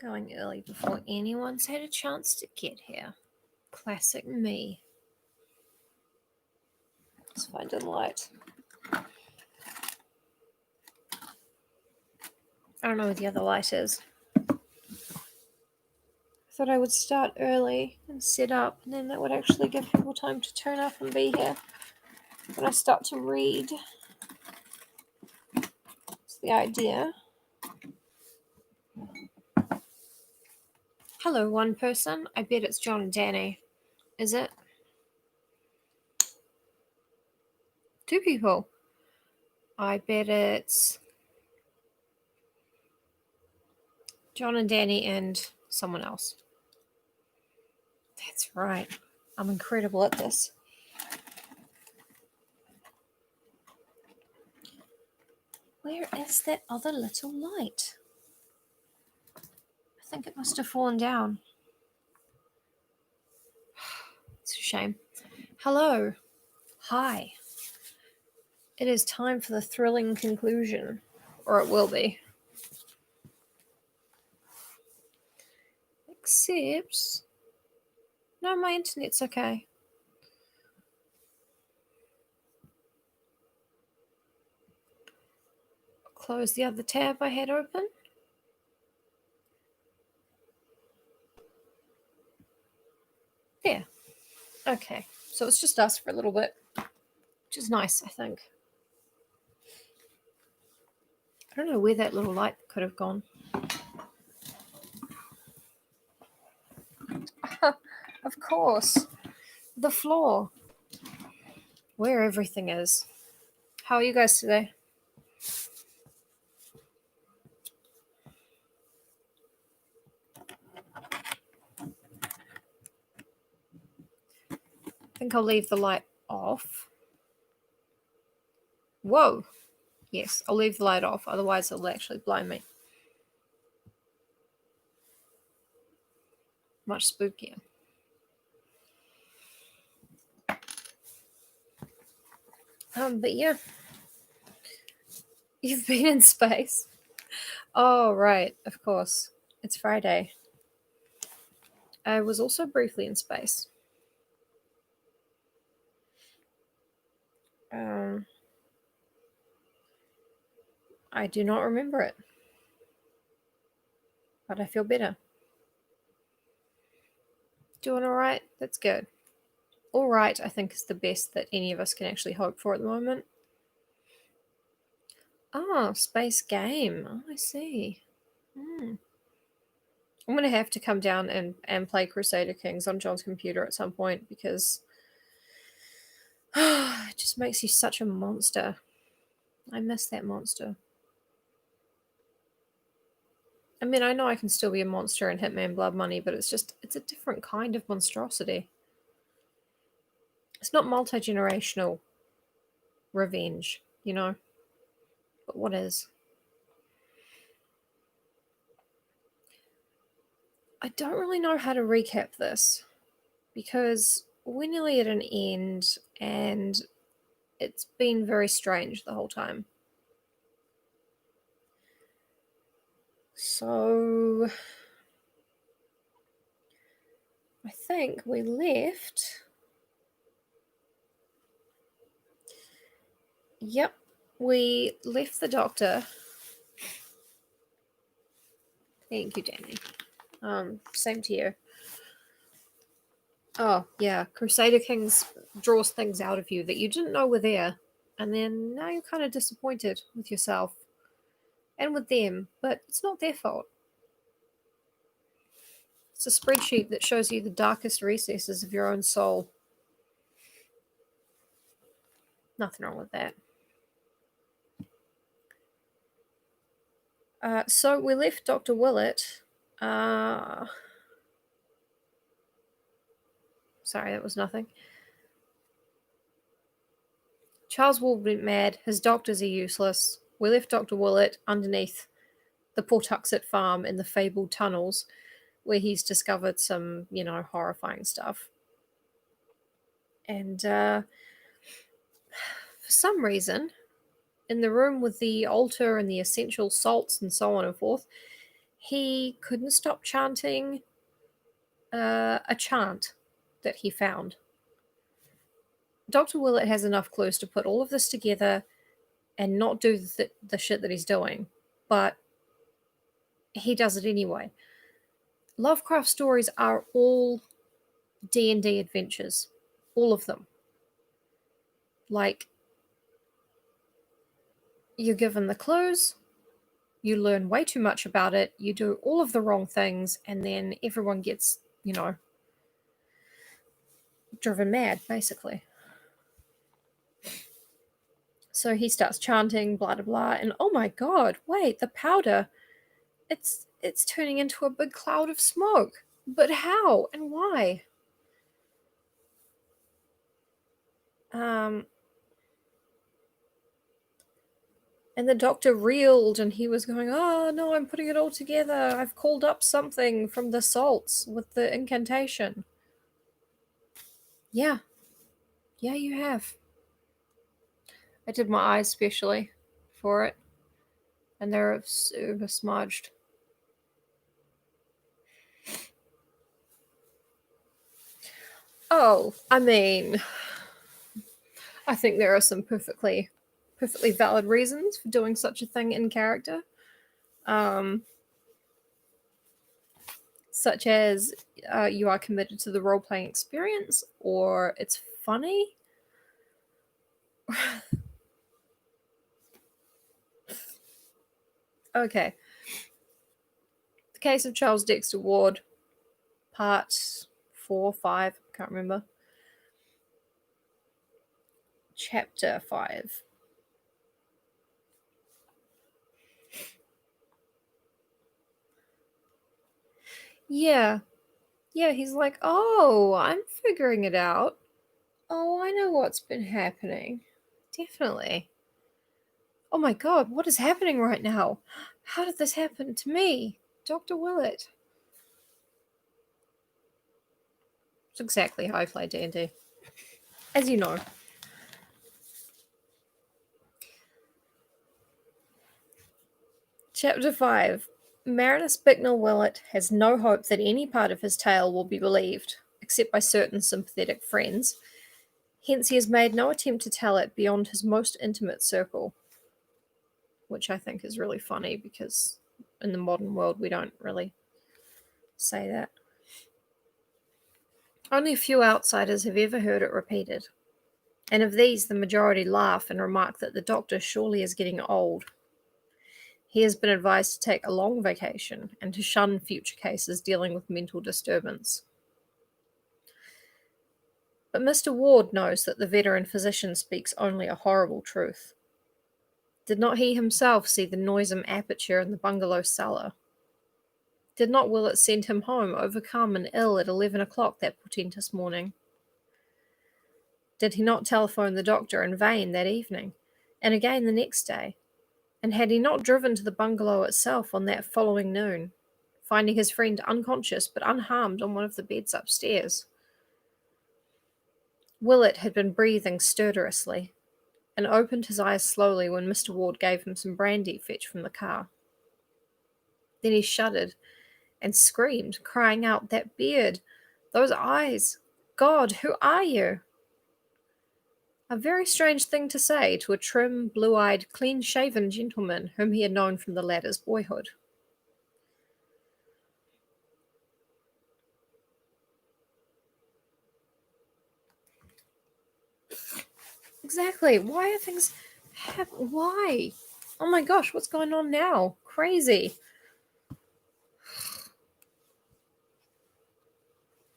Going early before anyone's had a chance to get here. Classic me. Let's find a light. I don't know where the other light is. I thought I would start early and set up, and then that would actually give people time to turn up and be here when I start to read. That's the idea. Hello, one person. I bet it's John and Danny. Is it? Two people. I bet it's John and Danny and someone else. That's right. I'm incredible at this. Where is that other little light? I think it must have fallen down. It's a shame. Hello. Hi. It is time for the thrilling conclusion. Or it will be. Except... no, my internet's okay. Close the other tab I had open. There. Okay. So it's just us for a little bit. Which is nice, I think. I don't know where that little light could have gone. Of course. The floor. Where everything is. How are you guys today? I think I'll leave the light off. Whoa. Yes, I'll leave the light off, otherwise it'll actually blind me. Much spookier. But yeah. You've been in space. Oh, right, of course. It's Friday. I was also briefly in space. I do not remember it. But I feel better. Doing alright? That's good. Alright, I think, is the best that any of us can actually hope for at the moment. Oh, space game. Oh, I see. I'm going to have to come down and play Crusader Kings on John's computer at some point because it just makes you such a monster. I miss that monster. I mean, I know I can still be a monster in Hitman Blood Money, but it's a different kind of monstrosity. It's not multi-generational revenge, you know? But what is? I don't really know how to recap this because we're nearly at an end and it's been very strange the whole time. So I think we left. Yep, we left the doctor. Thank you, Danny. Same to you. Oh, yeah, Crusader Kings draws things out of you that you didn't know were there, and then now you're kind of disappointed with yourself and with them, but it's not their fault. It's a spreadsheet that shows you the darkest recesses of your own soul. Nothing wrong with that. So we left Dr. Willett. Sorry, that was nothing. Charles Ward went mad. His doctors are useless. We left Dr. Willett underneath the Pawtuxet farm in the fabled tunnels where he's discovered some, horrifying stuff. And for some reason, in the room with the altar and the essential salts and so on and forth, he couldn't stop chanting a chant that he found. Dr. Willett has enough clues to put all of this together and not do the shit that he's doing, but he does it anyway. Lovecraft stories are all D&D adventures, all of them. Like, you're given the clues, you learn way too much about it, you do all of the wrong things, and then everyone gets, driven mad, basically. So he starts chanting, blah, blah, blah, and oh my god, wait, the powder, it's turning into a big cloud of smoke. But how and why? And the doctor reeled and he was going, oh no, I'm putting it all together. I've called up something from the salts with the incantation. Yeah. Yeah, you have. I did my eyes specially for it. And they're super smudged. Oh, I mean, I think there are some perfectly valid reasons for doing such a thing in character. Such as you are committed to the role-playing experience, or it's funny. Okay. The Case of Charles Dexter Ward, part 4, 5, can't remember. Chapter 5. Yeah. Yeah, he's like, oh, I'm figuring it out. Oh, I know what's been happening. Definitely. Oh my god, what is happening right now? How did this happen to me? Dr. Willett. It's exactly how I play D&D. As you know. Chapter 5. Marinus Bicknell Willett has no hope that any part of his tale will be believed, except by certain sympathetic friends. Hence, he has made no attempt to tell it beyond his most intimate circle, which I think is really funny because in the modern world we don't really say that. Only a few outsiders have ever heard it repeated, and of these the majority laugh and remark that the doctor surely is getting old. He has been advised to take a long vacation and to shun future cases dealing with mental disturbance. But Mr. Ward knows that the veteran physician speaks only a horrible truth. Did not he himself see the noisome aperture in the bungalow cellar? Did not Willett send him home overcome and ill at 11 o'clock that portentous morning? Did he not telephone the doctor in vain that evening, and again the next day? And had he not driven to the bungalow itself on that following noon, finding his friend unconscious but unharmed on one of the beds upstairs? Willett had been breathing stertorously, and opened his eyes slowly when Mr. Ward gave him some brandy fetched from the car. Then he shuddered and screamed, crying out, that beard, those eyes, God, who are you? A very strange thing to say to a trim, blue-eyed, clean-shaven gentleman whom he had known from the latter's boyhood. Exactly. Why are things why? Oh my gosh, what's going on now? Crazy.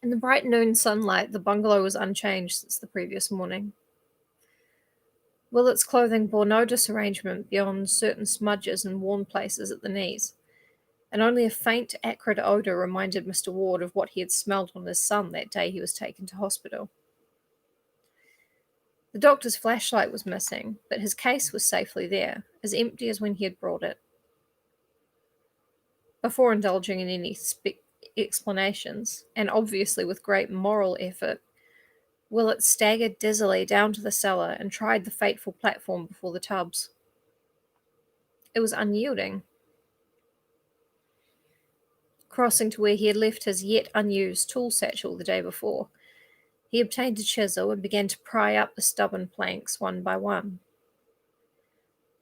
In the bright noon sunlight, the bungalow was unchanged since the previous morning. Willett's clothing bore no disarrangement beyond certain smudges and worn places at the knees, and only a faint, acrid odour reminded Mr. Ward of what he had smelled on his son that day he was taken to hospital. The doctor's flashlight was missing, but his case was safely there, as empty as when he had brought it. Before indulging in any explanations, and obviously with great moral effort, Willett staggered dizzily down to the cellar and tried the fateful platform before the tubs. It was unyielding. Crossing to where he had left his yet unused tool satchel the day before, he obtained a chisel and began to pry up the stubborn planks one by one.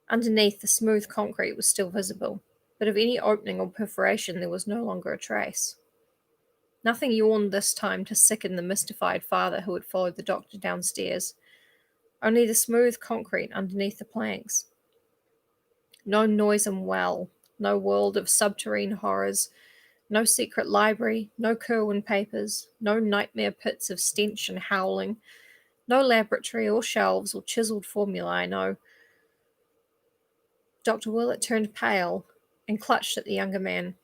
Underneath, the smooth concrete was still visible, but of any opening or perforation there was no longer a trace. Nothing yawned this time to sicken the mystified father who had followed the doctor downstairs, only the smooth concrete underneath the planks. No noisome well, no world of subterrane horrors, no secret library, no Kerwin papers, no nightmare pits of stench and howling, no laboratory or shelves or chiseled formulae, no. Dr. Willett turned pale and clutched at the younger man.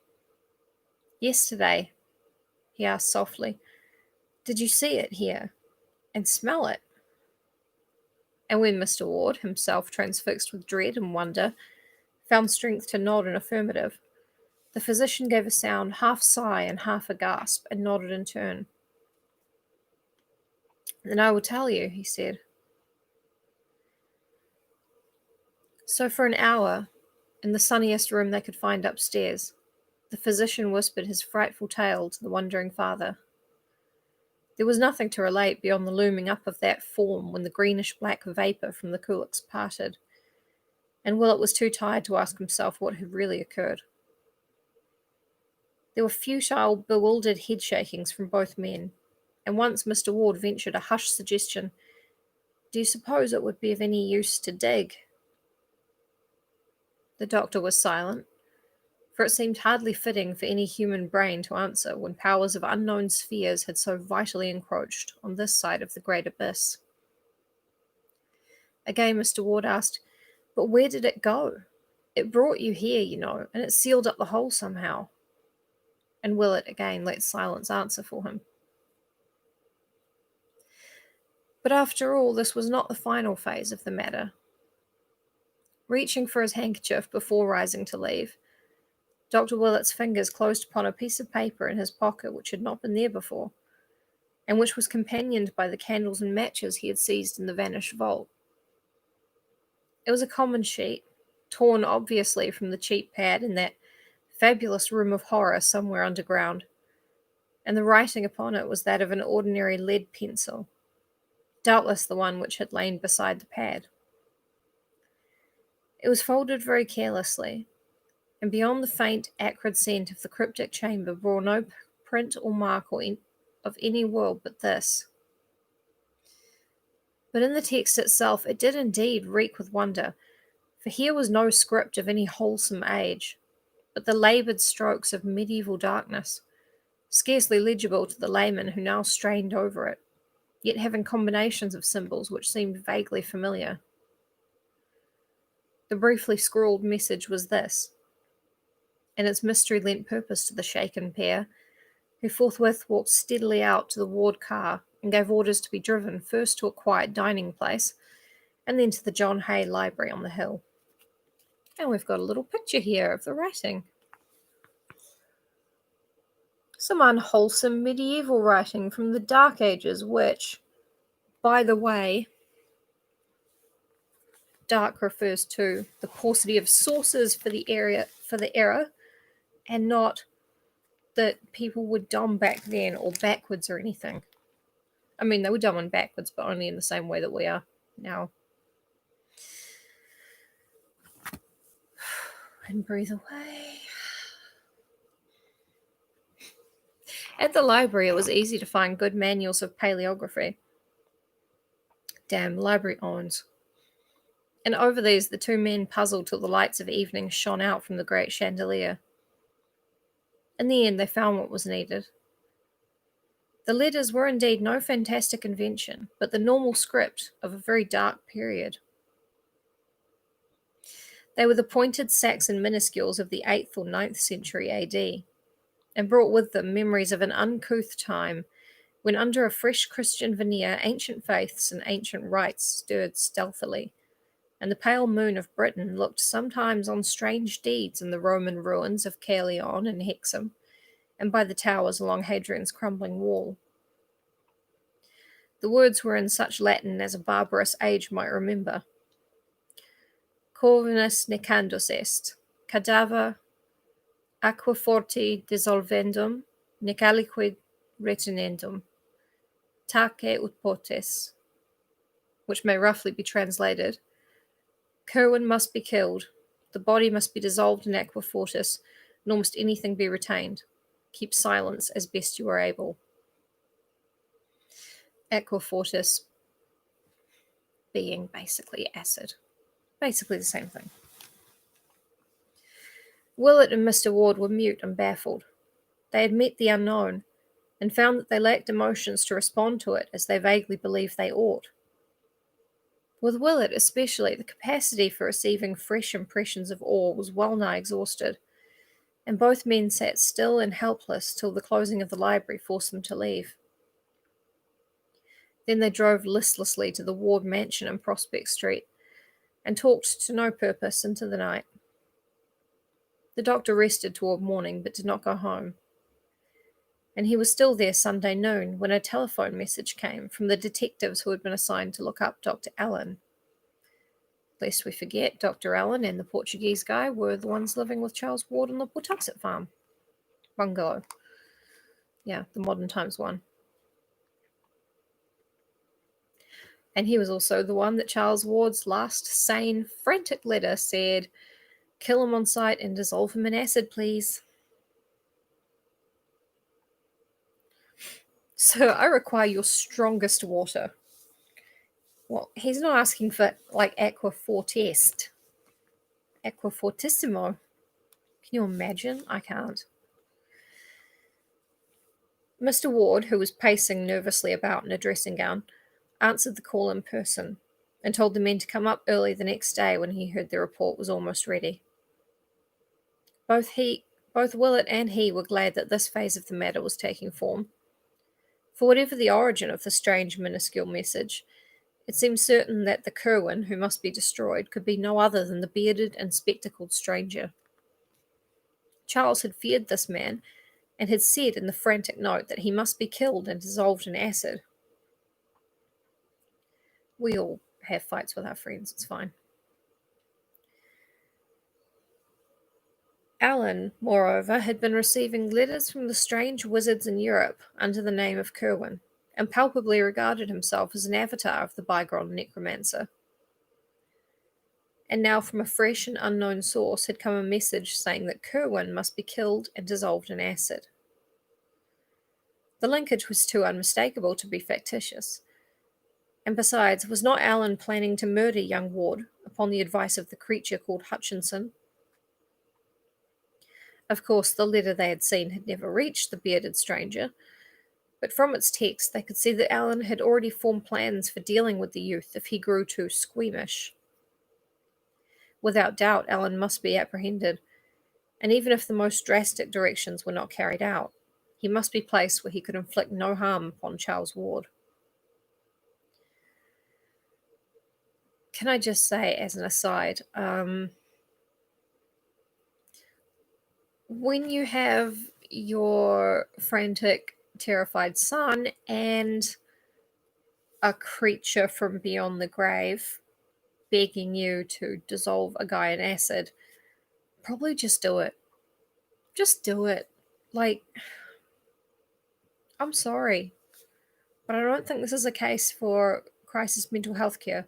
"Yesterday," he asked softly, "did you see it here? And smell it?" And when Mr. Ward, himself transfixed with dread and wonder, found strength to nod in affirmative, the physician gave a sound, half sigh and half a gasp, and nodded in turn. "Then I will tell you," he said. So for an hour, in the sunniest room they could find upstairs, the physician whispered his frightful tale to the wondering father. There was nothing to relate beyond the looming up of that form when the greenish-black vapour from the kulaks parted, and Willett was too tired to ask himself what had really occurred. There were futile, bewildered head-shakings from both men, and once Mr. Ward ventured a hushed suggestion, "Do you suppose it would be of any use to dig?" The doctor was silent, for it seemed hardly fitting for any human brain to answer when powers of unknown spheres had so vitally encroached on this side of the great abyss. Again Mr. Ward asked, "But where did it go? It brought you here, you know, and it sealed up the hole somehow." And Willett again let silence answer for him. But after all, this was not the final phase of the matter. Reaching for his handkerchief before rising to leave, Dr. Willett's fingers closed upon a piece of paper in his pocket which had not been there before, and which was companioned by the candles and matches he had seized in the vanished vault. It was a common sheet, torn obviously from the cheap pad in that fabulous room of horror somewhere underground, and the writing upon it was that of an ordinary lead pencil, doubtless the one which had lain beside the pad. It was folded very carelessly, and beyond the faint, acrid scent of the cryptic chamber bore no print or mark of any world but this. But in the text itself it did indeed reek with wonder, for here was no script of any wholesome age, but the laboured strokes of medieval darkness, scarcely legible to the layman who now strained over it, yet having combinations of symbols which seemed vaguely familiar. The briefly scrawled message was this, and its mystery lent purpose to the shaken pair, who forthwith walked steadily out to the Ward car and gave orders to be driven first to a quiet dining place and then to the John Hay Library on the hill. And we've got a little picture here of the writing. Some unwholesome medieval writing from the Dark Ages, which, by the way, dark refers to the paucity of sources for the error, and not that people were dumb back then or backwards or anything. I mean, they were dumb and backwards, but only in the same way that we are now. And breathe away. At the library, it was easy to find good manuals of paleography. Damn, library owns. And over these, the two men puzzled till the lights of evening shone out from the great chandelier. In the end, they found what was needed. The letters were indeed no fantastic invention, but the normal script of a very dark period. They were the pointed Saxon minuscules of the 8th or 9th century AD, and brought with them memories of an uncouth time when under a fresh Christian veneer ancient faiths and ancient rites stirred stealthily, and the pale moon of Britain looked sometimes on strange deeds in the Roman ruins of Caerleon and Hexham, and by the towers along Hadrian's crumbling wall. The words were in such Latin as a barbarous age might remember. Corvinus necandus est, cadaver aquaforti dissolvendum, nec aliquid retinendum, tace ut potes, which may roughly be translated, Curwen must be killed, the body must be dissolved in aqua fortis, nor must anything be retained. Keep silence as best you are able. Aqua fortis being basically acid. Basically the same thing. Willett and Mr. Ward were mute and baffled. They had met the unknown, and found that they lacked emotions to respond to it as they vaguely believed they ought. With Willett especially, the capacity for receiving fresh impressions of awe was well nigh exhausted, and both men sat still and helpless till the closing of the library forced them to leave. Then they drove listlessly to the Ward mansion in Prospect Street, and talked to no purpose into the night. The doctor rested toward morning, but did not go home, and he was still there Sunday noon when a telephone message came from the detectives who had been assigned to look up Dr. Allen. Lest we forget, Dr. Allen and the Portuguese guy were the ones living with Charles Ward on the Pawtuxet farm. Bungalow. Yeah, the modern times one. And he was also the one that Charles Ward's last sane, frantic letter said, "Kill him on sight and dissolve him in acid, please." "Sir, I require your strongest water." Well, he's not asking for, like, aqua fortest. Aqua fortissimo. Can you imagine? I can't. Mr. Ward, who was pacing nervously about in a dressing gown, answered the call in person, and told the men to come up early the next day when he heard the report was almost ready. Both Willett and he were glad that this phase of the matter was taking form. For whatever the origin of the strange minuscule message, it seemed certain that the Curwen, who must be destroyed, could be no other than the bearded and spectacled stranger. Charles had feared this man, and had said in the frantic note that he must be killed and dissolved in acid. We all have fights with our friends, it's fine. Allen, moreover, had been receiving letters from the strange wizards in Europe under the name of Curwen, and palpably regarded himself as an avatar of the bygone necromancer. And now from a fresh and unknown source had come a message saying that Curwen must be killed and dissolved in acid. The linkage was too unmistakable to be factitious, and besides, was not Allen planning to murder young Ward upon the advice of the creature called Hutchinson? Of course, the letter they had seen had never reached the bearded stranger, but from its text they could see that Allen had already formed plans for dealing with the youth if he grew too squeamish. Without doubt, Allen must be apprehended, and even if the most drastic directions were not carried out, he must be placed where he could inflict no harm upon Charles Ward. Can I just say, as an aside, when you have your frantic, terrified son and a creature from beyond the grave begging you to dissolve a guy in acid, probably just do it. Just do it. Like, I'm sorry, but I don't think this is a case for crisis mental health care.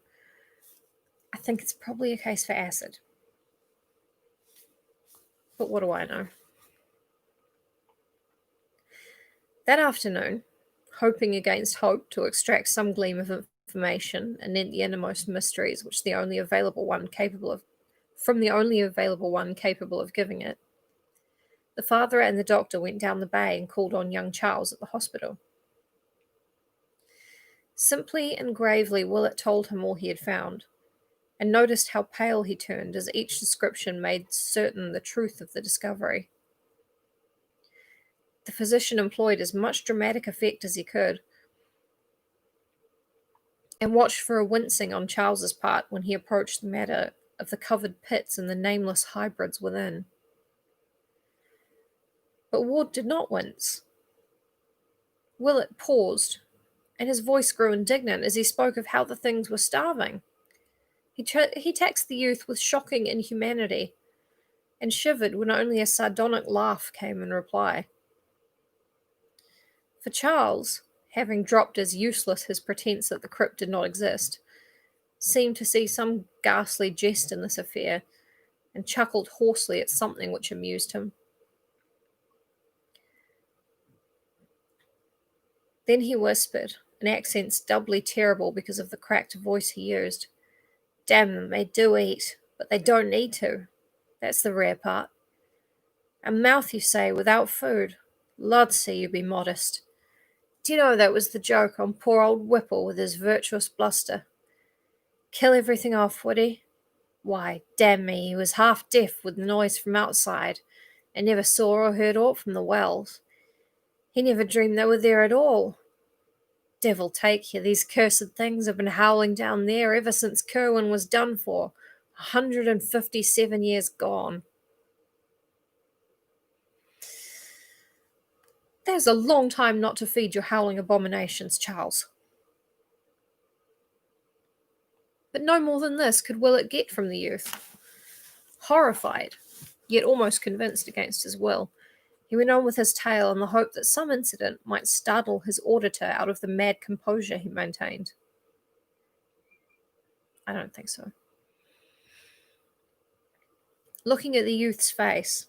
I think it's probably a case for acid. But what do I know? That afternoon, hoping against hope to extract some gleam of information and then the innermost mysteries which from the only available one capable of giving it, the father and the doctor went down the bay and called on young Charles at the hospital. Simply and gravely Willett told him all he had found, and noticed how pale he turned as each description made certain the truth of the discovery. The physician employed as much dramatic effect as he could, and watched for a wincing on Charles's part when he approached the matter of the covered pits and the nameless hybrids within. But Ward did not wince. Willett paused, and his voice grew indignant as he spoke of how the things were starving. He taxed the youth with shocking inhumanity, and shivered when only a sardonic laugh came in reply. For Charles, having dropped as useless his pretense that the crypt did not exist, seemed to see some ghastly jest in this affair, and chuckled hoarsely at something which amused him. Then he whispered, in accents doubly terrible because of the cracked voice he used, "Damn them, they do eat, but they don't need to. That's the rare part. A mouth, you say, without food. Lord say you be modest. Do you know that was the joke on poor old Whipple with his virtuous bluster? Kill everything off, would he? Why, damn me, he was half deaf with the noise from outside, and never saw or heard aught from the wells. He never dreamed they were there at all. Devil take you, these cursed things have been howling down there ever since Kerwin was done for, 157 years gone." "There's a long time not to feed your howling abominations, Charles." But no more than this could Willett get from the youth. Horrified, yet almost convinced against his will, he went on with his tale in the hope that some incident might startle his auditor out of the mad composure he maintained. I don't think so. Looking at the youth's face,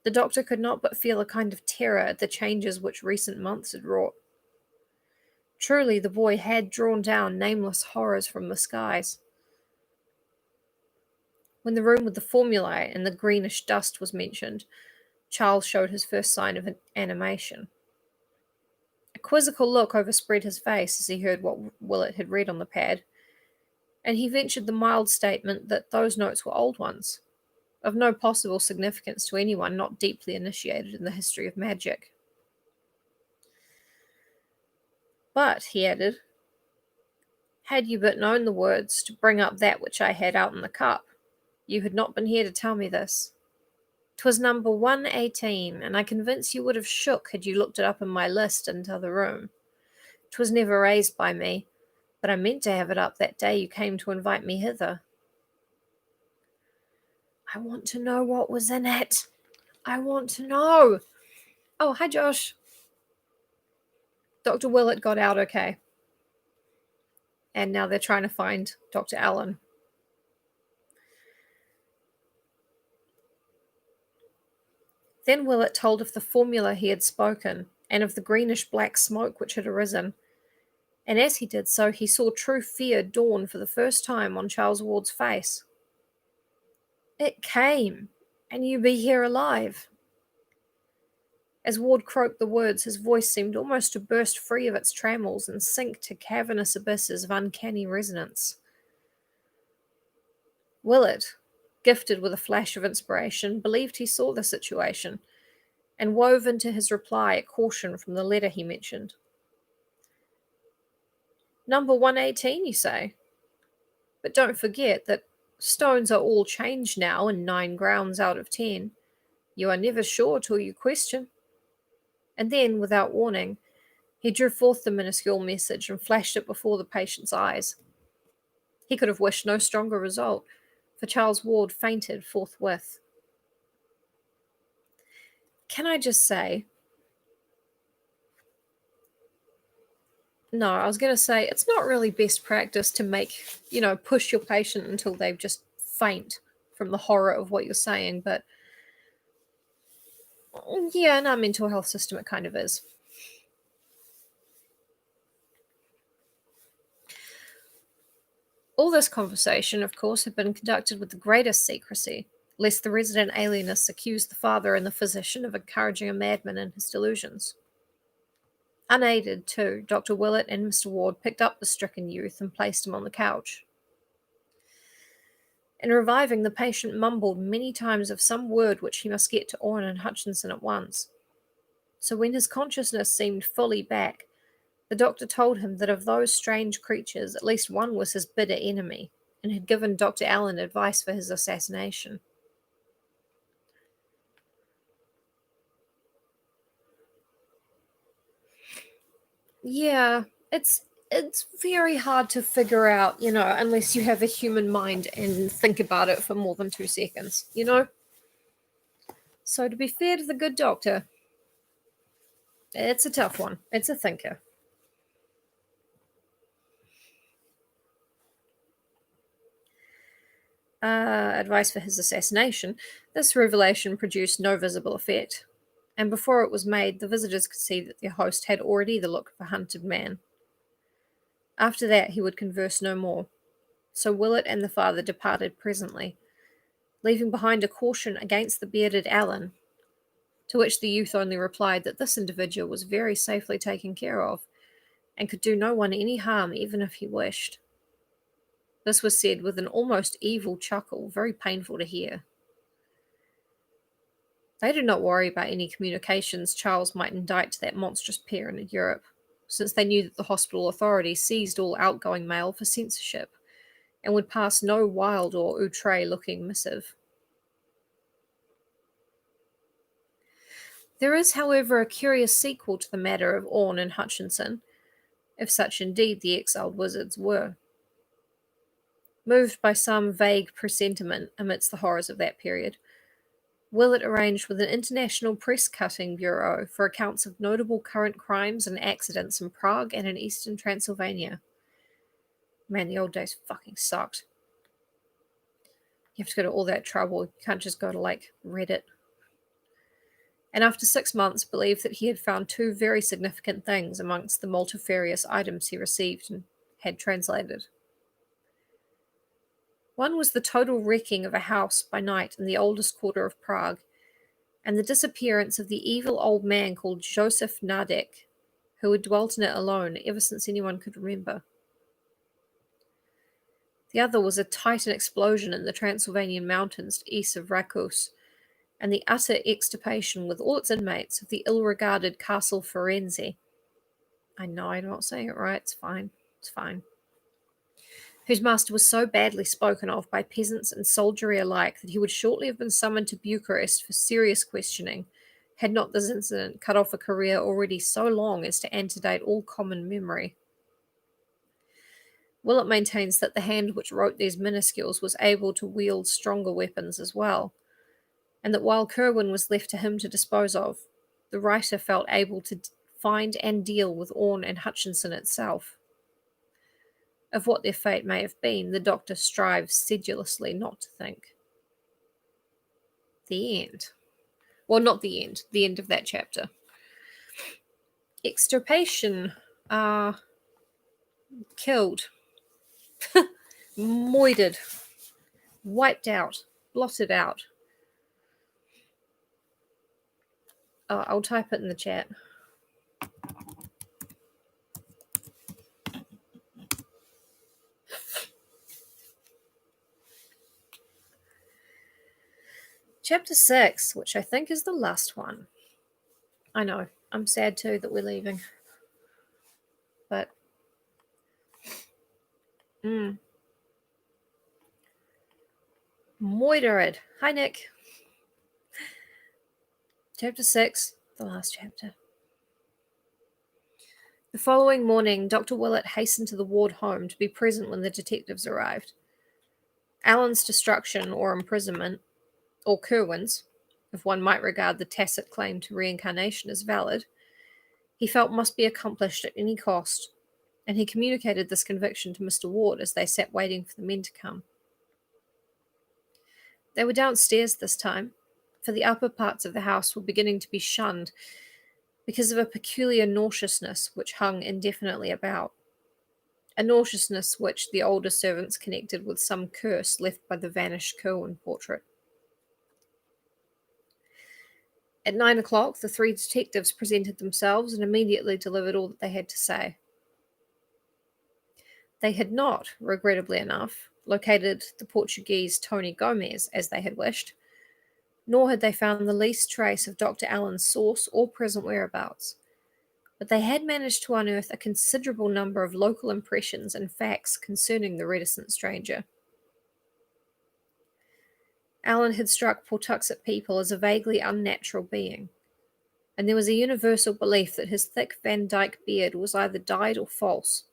the doctor could not but feel a kind of terror at the changes which recent months had wrought. Truly, the boy had drawn down nameless horrors from the skies. When the room with the formulae and the greenish dust was mentioned, Charles showed his first sign of animation. A quizzical look overspread his face as he heard what Willett had read on the pad, and he ventured the mild statement that those notes were old ones, of no possible significance to anyone not deeply initiated in the history of magic. "But," he added, "had you but known the words to bring up that which I had out in the cup, you had not been here to tell me this. 'Twas number 118, and I convince you would have shook had you looked it up in my list in t'other room. 'Twas never raised by me, but I meant to have it up that day you came to invite me hither." "I want to know what was in it. I want to know." "Oh, hi, Josh." Dr. Willett got out okay, and now they're trying to find Dr. Allen. Then Willett told of the formula he had spoken, and of the greenish-black smoke which had arisen, and as he did so he saw true fear dawn for the first time on Charles Ward's face. "It came, and you be here alive." As Ward croaked the words, his voice seemed almost to burst free of its trammels and sink to cavernous abysses of uncanny resonance. Willett, gifted with a flash of inspiration, believed he saw the situation, and wove into his reply a caution from the letter he mentioned. "Number 118, you say? But don't forget that stones are all changed now in 9 grounds out of 10. You are never sure till you question." And then, without warning, he drew forth the minuscule message and flashed it before the patient's eyes. He could have wished no stronger result, for Charles Ward fainted forthwith. Can I just say... No, I was going to say, it's not really best practice to push your patient until they've just faint from the horror of what you're saying, but yeah, in our mental health system it kind of is. All this conversation, of course, had been conducted with the greatest secrecy, lest the resident alienists accuse the father and the physician of encouraging a madman in his delusions. Unaided, too, Dr. Willett and Mr. Ward picked up the stricken youth and placed him on the couch. In reviving, the patient mumbled many times of some word which he must get to Orrin and Hutchinson at once. So when his consciousness seemed fully back, the doctor told him that of those strange creatures, at least one was his bitter enemy, and had given Dr. Allen advice for his assassination. Yeah, it's very hard to figure out, unless you have a human mind and think about it for more than 2 seconds, So, to be fair to the good doctor, it's a tough one. It's a thinker. Advice for his assassination. This revelation produced no visible effect, and before it was made, the visitors could see that their host had already the look of a hunted man. After that, he would converse no more, so Willett and the father departed presently, leaving behind a caution against the bearded Alan, to which the youth only replied that this individual was very safely taken care of, and could do no one any harm even if he wished. This was said with an almost evil chuckle, very painful to hear. They did not worry about any communications Charles might indite to that monstrous pair in Europe, since they knew that the hospital authorities seized all outgoing mail for censorship, and would pass no wild or outre-looking missive. There is, however, a curious sequel to the matter of Orne and Hutchinson, if such indeed the exiled wizards were. Moved by some vague presentiment amidst the horrors of that period, Willett arranged with an international press-cutting bureau for accounts of notable current crimes and accidents in Prague and in eastern Transylvania. Man, the old days fucking sucked. You have to go to all that trouble. You can't just go to, Reddit. And after 6 months, believed that he had found two very significant things amongst the multifarious items he received and had translated. One was the total wrecking of a house by night in the oldest quarter of Prague, and the disappearance of the evil old man called Joseph Nadek, who had dwelt in it alone ever since anyone could remember. The other was a Titan explosion in the Transylvanian mountains east of Rakus, and the utter extirpation with all its inmates of the ill-regarded Castle Firenze. I know I'm not saying it right, it's fine. Whose master was so badly spoken of by peasants and soldiery alike that he would shortly have been summoned to Bucharest for serious questioning, had not this incident cut off a career already so long as to antedate all common memory. Willett maintains that the hand which wrote these minuscules was able to wield stronger weapons as well, and that while Kerwin was left to him to dispose of, the writer felt able to find and deal with Orne and Hutchinson itself. Of what their fate may have been, the doctor strives sedulously not to think. The end. Well, not the end. The end of that chapter. Extirpation. Killed. Moided. Wiped out. Blotted out. I'll type it in the chat. Chapter 6, which I think is the last one. I know, I'm sad too that we're leaving. But, Moidered. Hi, Nick. Chapter 6, the last chapter. The following morning, Dr. Willett hastened to the ward home to be present when the detectives arrived. Alan's destruction or imprisonment, or Kerwin's, if one might regard the tacit claim to reincarnation as valid, he felt must be accomplished at any cost, and he communicated this conviction to Mr. Ward as they sat waiting for the men to come. They were downstairs this time, for the upper parts of the house were beginning to be shunned because of a peculiar nauseousness which hung indefinitely about, a nauseousness which the older servants connected with some curse left by the vanished Kerwin portrait. At 9 o'clock, the three detectives presented themselves and immediately delivered all that they had to say. They had not, regrettably enough, located the Portuguese Tony Gomez as they had wished, nor had they found the least trace of Dr. Allen's source or present whereabouts, but they had managed to unearth a considerable number of local impressions and facts concerning the reticent stranger. Allen had struck Pawtuxet people as a vaguely unnatural being, and there was a universal belief that his thick Van Dyke beard was either dyed or false,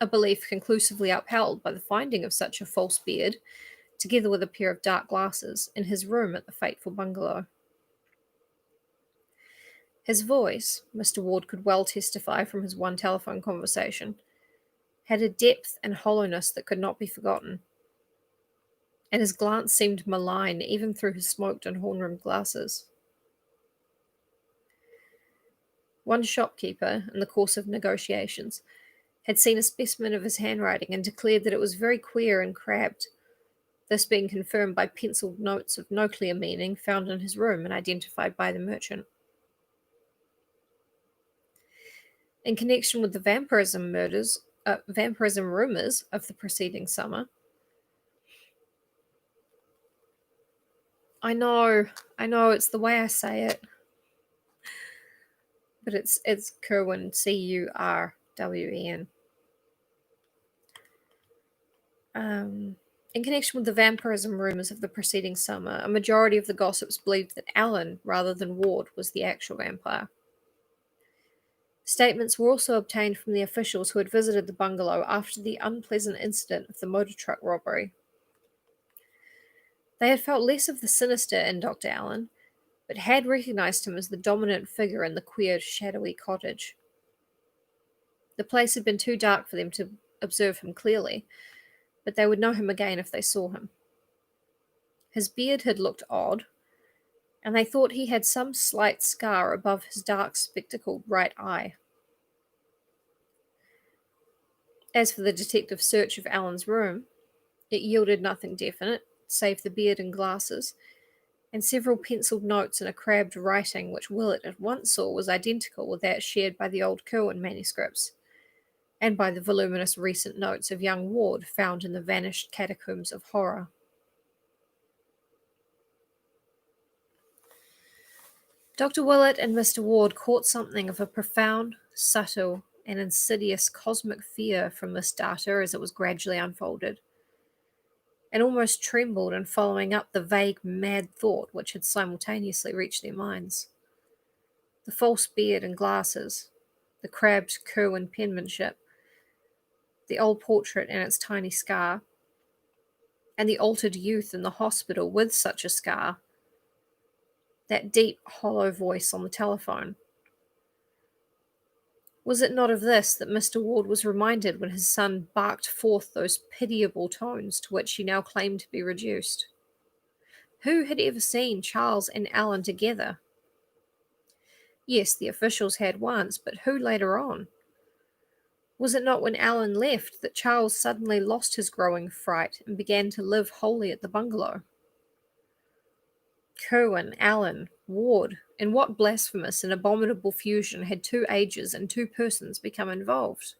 a belief conclusively upheld by the finding of such a false beard, together with a pair of dark glasses, in his room at the fateful bungalow. His voice, Mr. Ward could well testify from his one telephone conversation, had a depth and hollowness that could not be forgotten, and his glance seemed malign even through his smoked and horn-rimmed glasses. One shopkeeper, in the course of negotiations, had seen a specimen of his handwriting and declared that it was very queer and crabbed, this being confirmed by penciled notes of no clear meaning found in his room and identified by the merchant. In connection with the vampirism rumours of the preceding summer, I know, it's the way I say it, but it's Curwen, Curwen. In connection with the vampirism rumours of the preceding summer, a majority of the gossips believed that Alan, rather than Ward, was the actual vampire. Statements were also obtained from the officials who had visited the bungalow after the unpleasant incident of the motor truck robbery. They had felt less of the sinister in Dr. Allen, but had recognised him as the dominant figure in the queer, shadowy cottage. The place had been too dark for them to observe him clearly, but they would know him again if they saw him. His beard had looked odd, and they thought he had some slight scar above his dark spectacled right eye. As for the detective's search of Alan's room, it yielded nothing definite, save the beard and glasses, and several penciled notes in a crabbed writing which Willett at once saw was identical with that shared by the old Curwen manuscripts, and by the voluminous recent notes of young Ward found in the vanished catacombs of horror. Dr. Willett and Mr. Ward caught something of a profound, subtle, and insidious cosmic fear from this data as it was gradually unfolded, and almost trembled in following up the vague, mad thought which had simultaneously reached their minds. The false beard and glasses, the crabbed Curwen penmanship, the old portrait and its tiny scar, and the altered youth in the hospital with such a scar, that deep, hollow voice on the telephone. Was it not of this that Mr. Ward was reminded when his son barked forth those pitiable tones to which he now claimed to be reduced? Who had ever seen Charles and Alan together? Yes, the officials had once, but who later on? Was it not when Alan left that Charles suddenly lost his growing fright and began to live wholly at the bungalow? Curwen, Alan, Ward, in what blasphemous and abominable fusion had two ages and two persons become involved?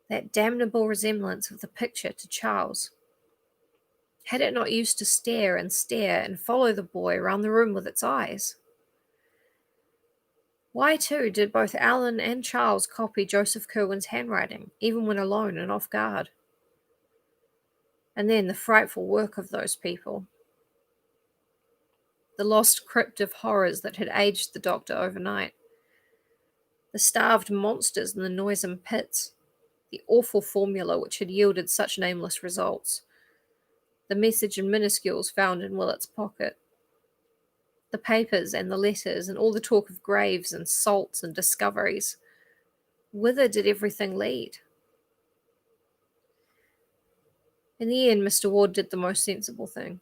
That damnable resemblance of the picture to Charles. Had it not used to stare and follow the boy round the room with its eyes? Why, too, did both Alan and Charles copy Joseph Curwen's handwriting, even when alone and off guard? And then the frightful work of those people. The lost crypt of horrors that had aged the doctor overnight. The starved monsters in the noisome pits. The awful formula which had yielded such nameless results. The message in minuscules found in Willett's pocket. The papers and the letters and all the talk of graves and salts and discoveries. Whither did everything lead? In the end, Mr. Ward did the most sensible thing.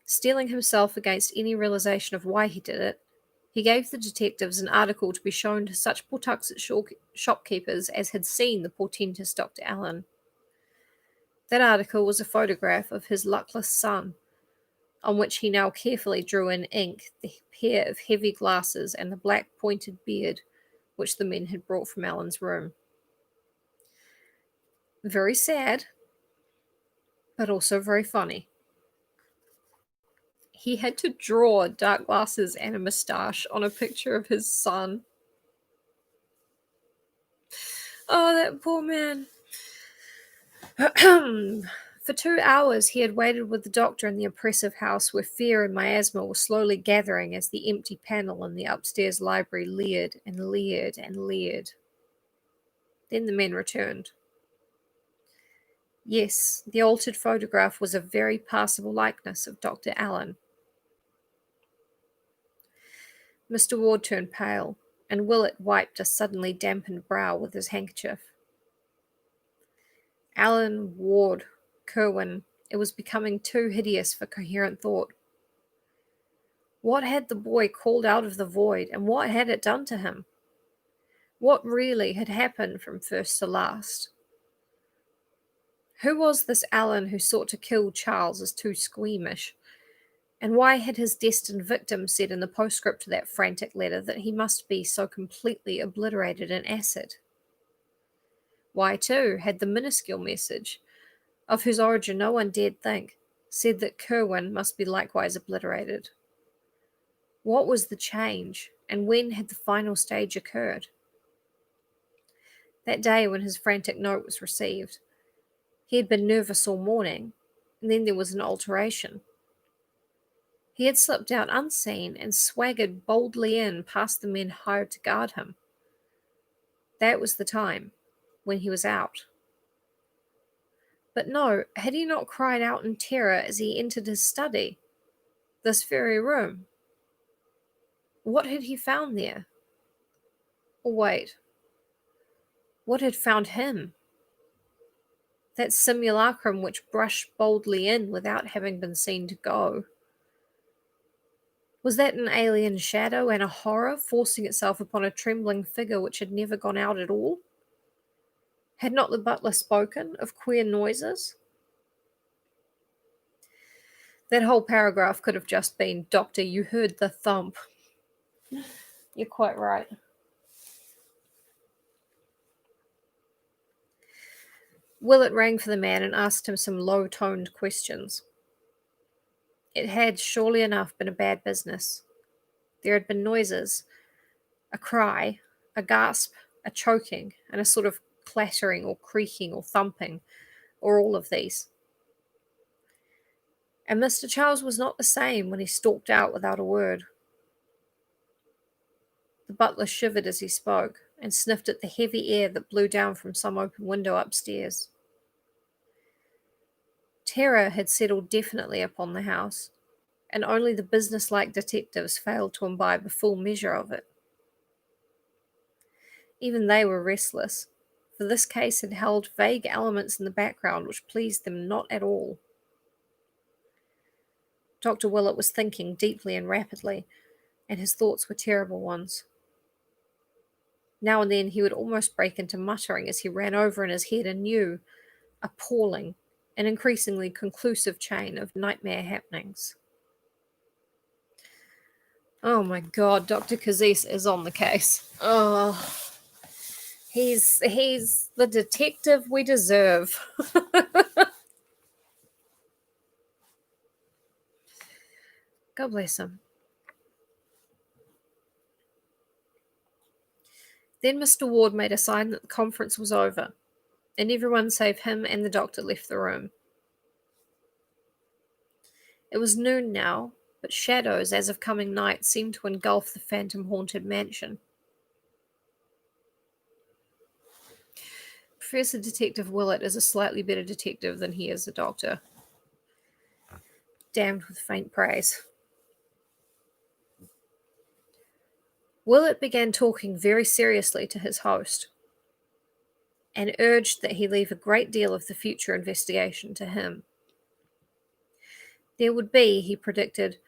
Steeling himself against any realization of why he did it, he gave the detectives an article to be shown to such Pawtuxet shopkeepers as had seen the portentous Dr. Allen. That article was a photograph of his luckless son, on which he now carefully drew in ink the pair of heavy glasses and the black pointed beard which the men had brought from Allen's room. Very sad, but also very funny. He had to draw dark glasses and a moustache on a picture of his son. Oh, that poor man. For 2 hours he had waited with the doctor in the oppressive house where fear and miasma were slowly gathering as the empty panel in the upstairs library leered and leered and leered. Then the men returned. Yes, the altered photograph was a very passable likeness of Dr. Allen. Mr. Ward turned pale, and Willett wiped a suddenly dampened brow with his handkerchief. Alan Ward, Kerwin, it was becoming too hideous for coherent thought. What had the boy called out of the void, and what had it done to him? What really had happened from first to last? Who was this Alan who sought to kill Charles as too squeamish? And why had his destined victim said in the postscript to that frantic letter that he must be so completely obliterated in acid? Why, too, had the minuscule message, of whose origin no one dared think, said that Kerwin must be likewise obliterated? What was the change, and when had the final stage occurred? That day when his frantic note was received, he had been nervous all morning, and then there was an alteration. He had slipped out unseen and swaggered boldly in past the men hired to guard him. That was the time when he was out. But no, had he not cried out in terror as he entered his study, this very room? What had he found there? Or wait, what had found him? That simulacrum which brushed boldly in without having been seen to go. Was that an alien shadow and a horror forcing itself upon a trembling figure which had never gone out at all? Had not the butler spoken of queer noises? That whole paragraph could have just been, "Doctor, you heard the thump." You're quite right. Willett rang for the man and asked him some low-toned questions. It had, surely enough, been a bad business. There had been noises, a cry, a gasp, a choking, and a sort of clattering or creaking or thumping, or all of these. And Mr. Charles was not the same when he stalked out without a word. The butler shivered as he spoke, and sniffed at the heavy air that blew down from some open window upstairs. Terror had settled definitely upon the house, and only the business-like detectives failed to imbibe a full measure of it. Even they were restless, for this case had held vague elements in the background which pleased them not at all. Dr. Willett was thinking deeply and rapidly, and his thoughts were terrible ones. Now and then he would almost break into muttering as he ran over in his head a new, appalling, and increasingly conclusive chain of nightmare happenings. Oh my God, Dr. Kazis is on the case. Oh, he's the detective we deserve. God bless him. Then Mr. Ward made a sign that the conference was over, and everyone save him and the doctor left the room. It was noon now, but shadows, as of coming night, seemed to engulf the phantom-haunted mansion. Professor Detective Willett is a slightly better detective than he is a doctor. Damned with faint praise. Willett began talking very seriously to his host, and urged that he leave a great deal of the future investigation to him. There would be, he predicted,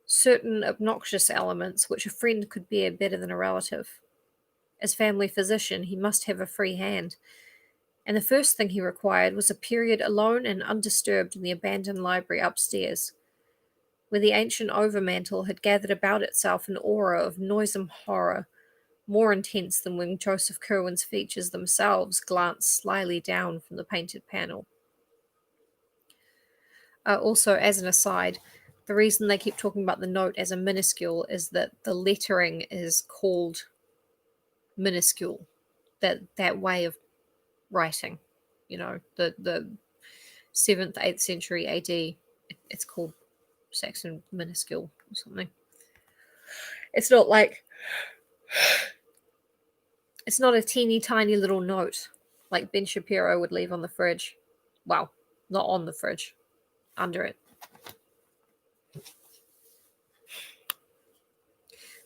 certain obnoxious elements which a friend could bear better than a relative. As family physician, he must have a free hand, and the first thing he required was a period alone and undisturbed in the abandoned library upstairs, where the ancient overmantel had gathered about itself an aura of noisome horror, more intense than when Joseph Kerwin's features themselves glanced slyly down from the painted panel. Also, as an aside, the reason they keep talking about the note as a minuscule is that the lettering is called minuscule. That way of writing, the 7th, 8th century AD, it's called Saxon minuscule or something. It's not a teeny tiny little note like Ben Shapiro would leave on the fridge. Well, not on the fridge, under it.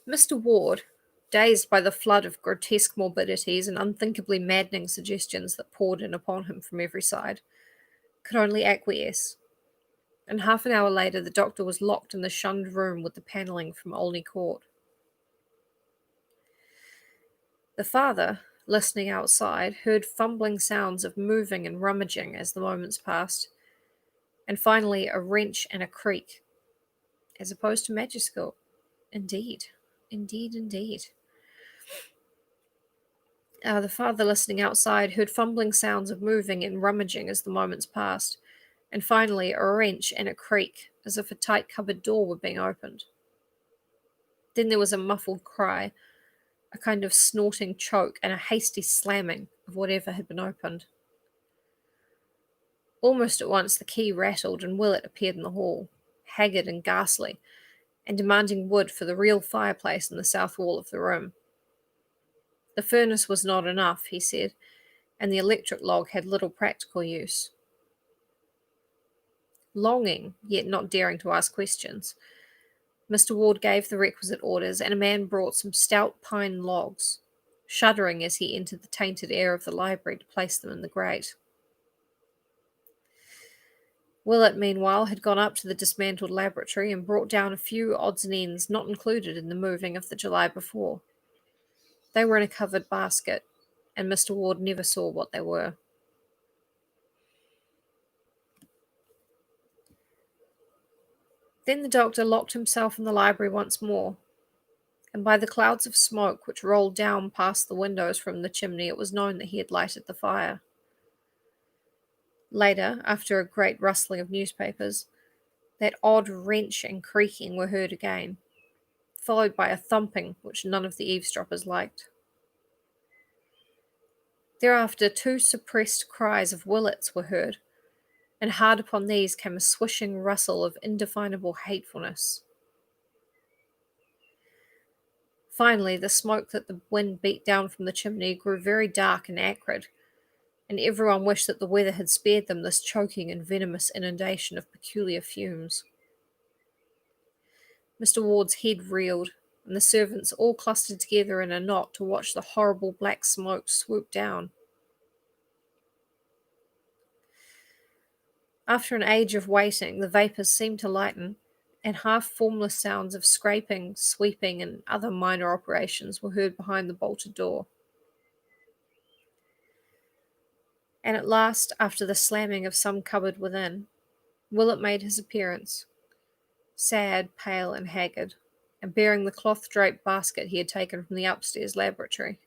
Mr. Ward, dazed by the flood of grotesque morbidities and unthinkably maddening suggestions that poured in upon him from every side, could only acquiesce, and half an hour later the doctor was locked in the shunned room with the panelling from Olney Court. The father, listening outside, heard fumbling sounds of moving and rummaging as the moments passed, and finally a wrench and a creak, as opposed to majuscule. Indeed, indeed, indeed. The father, listening outside, heard fumbling sounds of moving and rummaging as the moments passed, and finally a wrench and a creak, as if a tight cupboard door were being opened. Then there was a muffled cry, a kind of snorting choke, and a hasty slamming of whatever had been opened. Almost at once the key rattled, and Willett appeared in the hall, haggard and ghastly, and demanding wood for the real fireplace in the south wall of the room. The furnace was not enough, he said, and the electric log had little practical use. Longing, yet not daring to ask questions, Mr. Ward gave the requisite orders, and a man brought some stout pine logs, shuddering as he entered the tainted air of the library to place them in the grate. Willett, meanwhile, had gone up to the dismantled laboratory and brought down a few odds and ends not included in the moving of the July before. They were in a covered basket, and Mr. Ward never saw what they were. Then the doctor locked himself in the library once more, and by the clouds of smoke which rolled down past the windows from the chimney it was known that he had lighted the fire. Later, after a great rustling of newspapers, that odd wrench and creaking were heard again, followed by a thumping which none of the eavesdroppers liked. Thereafter 2 suppressed cries of Willett's were heard, and hard upon these came a swishing rustle of indefinable hatefulness. Finally, the smoke that the wind beat down from the chimney grew very dark and acrid, and everyone wished that the weather had spared them this choking and venomous inundation of peculiar fumes. Mr. Ward's head reeled, and the servants all clustered together in a knot to watch the horrible black smoke swoop down. After an age of waiting, the vapours seemed to lighten, and half-formless sounds of scraping, sweeping, and other minor operations were heard behind the bolted door. And at last, after the slamming of some cupboard within, Willett made his appearance, sad, pale, and haggard, and bearing the cloth-draped basket he had taken from the upstairs laboratory.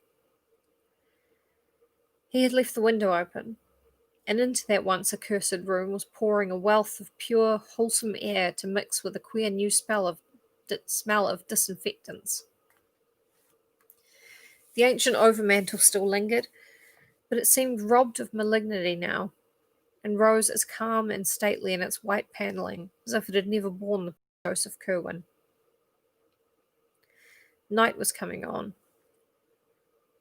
He had left the window open, and into that once accursed room was pouring a wealth of pure, wholesome air to mix with a queer new smell of disinfectants. The ancient overmantel still lingered, but it seemed robbed of malignity now, and rose as calm and stately in its white panelling as if it had never borne the Joseph Curwen. Night was coming on,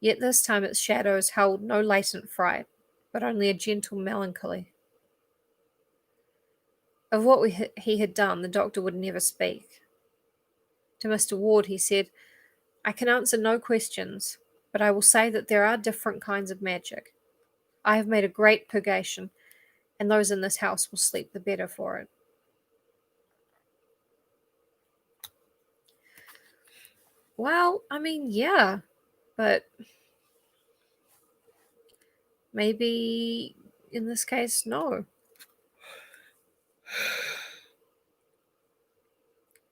yet this time its shadows held no latent fright, but only a gentle melancholy. Of what he had done, the doctor would never speak. To Mr. Ward he said, "I can answer no questions, but I will say that there are different kinds of magic. I have made a great purgation, and those in this house will sleep the better for it." Well, I mean, yeah, but maybe in this case, no.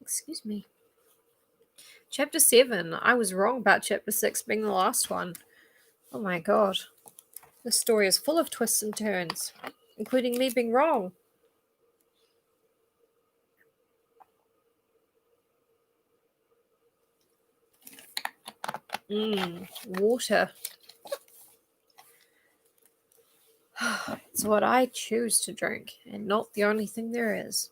Excuse me. Chapter 7. I was wrong about Chapter 6 being the last one. Oh my god. This story is full of twists and turns, including me being wrong. Water. It's what I choose to drink, and not the only thing there is.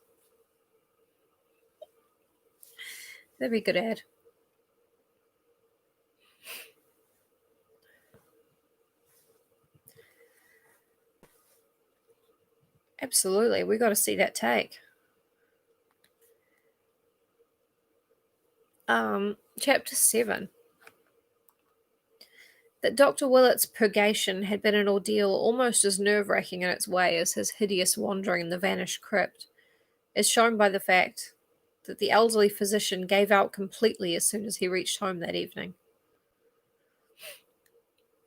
That'd be a good ad. Absolutely, we got to see that take. Chapter 7. That Dr. Willett's purgation had been an ordeal almost as nerve-wracking in its way as his hideous wandering in the vanished crypt is shown by the fact that the elderly physician gave out completely as soon as he reached home that evening.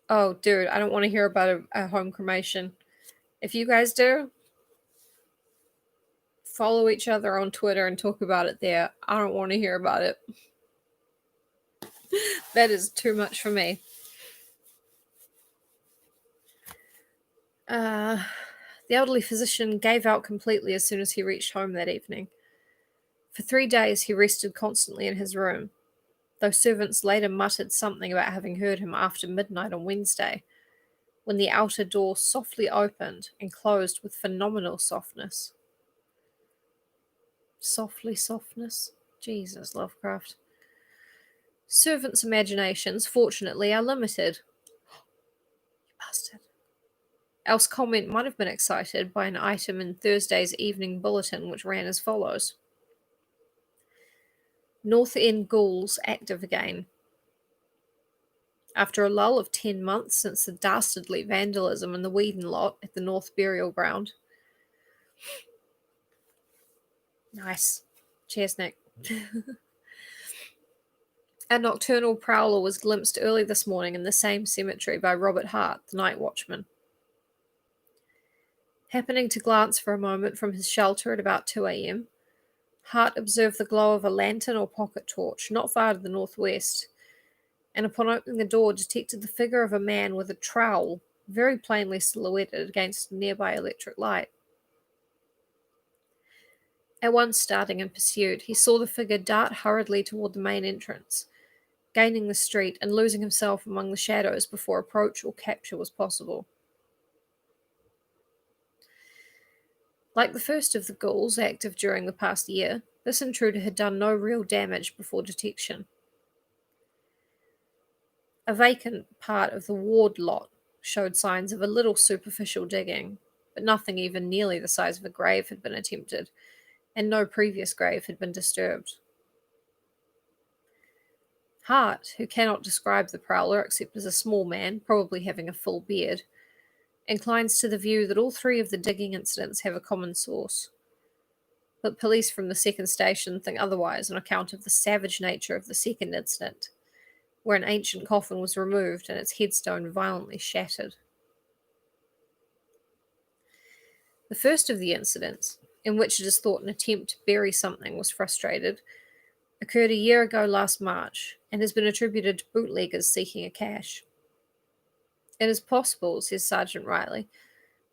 Oh, dude, I don't want to hear about a home cremation. If you guys do, follow each other on Twitter and talk about it there. I don't want to hear about it. That is too much for me. The elderly physician gave out completely as soon as he reached home that evening. For 3 days he rested constantly in his room, though servants later muttered something about having heard him after midnight on Wednesday, when the outer door softly opened and closed with phenomenal softness. Softness? Jesus, Lovecraft. Servants' imaginations, fortunately, are limited. You bastard. Else comment might have been excited by an item in Thursday's evening bulletin which ran as follows. North End ghouls active again. After a lull of 10 months since the dastardly vandalism in the Whedon lot at the North Burial Ground. Nice. Cheers, Nick. A nocturnal prowler was glimpsed early this morning in the same cemetery by Robert Hart, the night watchman. Happening to glance for a moment from his shelter at about 2 a.m., Hart observed the glow of a lantern or pocket torch not far to the northwest, and upon opening the door detected the figure of a man with a trowel very plainly silhouetted against a nearby electric light. At once starting in pursuit, he saw the figure dart hurriedly toward the main entrance, gaining the street and losing himself among the shadows before approach or capture was possible. Like the first of the ghouls active during the past year, this intruder had done no real damage before detection. A vacant part of the ward lot showed signs of a little superficial digging, but nothing even nearly the size of a grave had been attempted, and no previous grave had been disturbed. Hart, who cannot describe the prowler except as a small man, probably having a full beard, inclines to the view that all three of the digging incidents have a common source. But police from the second station think otherwise on account of the savage nature of the second incident, where an ancient coffin was removed and its headstone violently shattered. The first of the incidents, in which it is thought an attempt to bury something was frustrated, occurred a year ago last March and has been attributed to bootleggers seeking a cache. It is possible, says Sergeant Riley,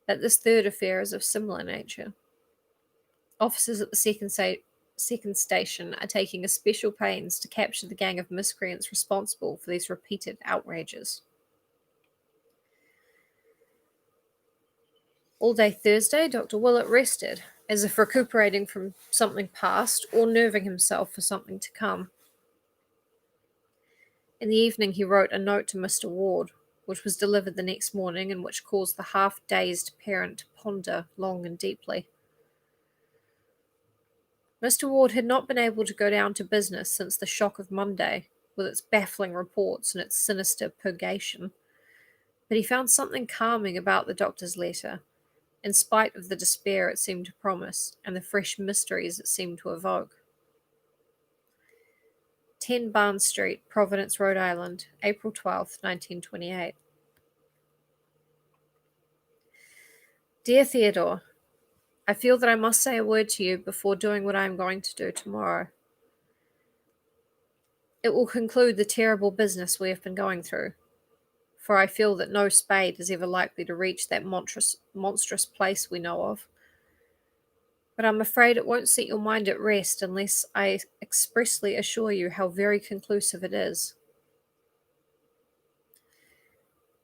that this third affair is of similar nature. Officers at the second station are taking a special pains to capture the gang of miscreants responsible for these repeated outrages. All day Thursday, Dr. Willett rested, as if recuperating from something past or nerving himself for something to come. In the evening, he wrote a note to Mr. Ward, which was delivered the next morning and which caused the half-dazed parent to ponder long and deeply. Mr. Ward had not been able to go down to business since the shock of Monday, with its baffling reports and its sinister purgation, but he found something calming about the doctor's letter, in spite of the despair it seemed to promise and the fresh mysteries it seemed to evoke. 10 Barnes Street, Providence, Rhode Island, April 12th, 1928. Dear Theodore, I feel that I must say a word to you before doing what I am going to do tomorrow. It will conclude the terrible business we have been going through, for I feel that no spade is ever likely to reach that monstrous place we know of. But I'm afraid it won't set your mind at rest unless I expressly assure you how very conclusive it is.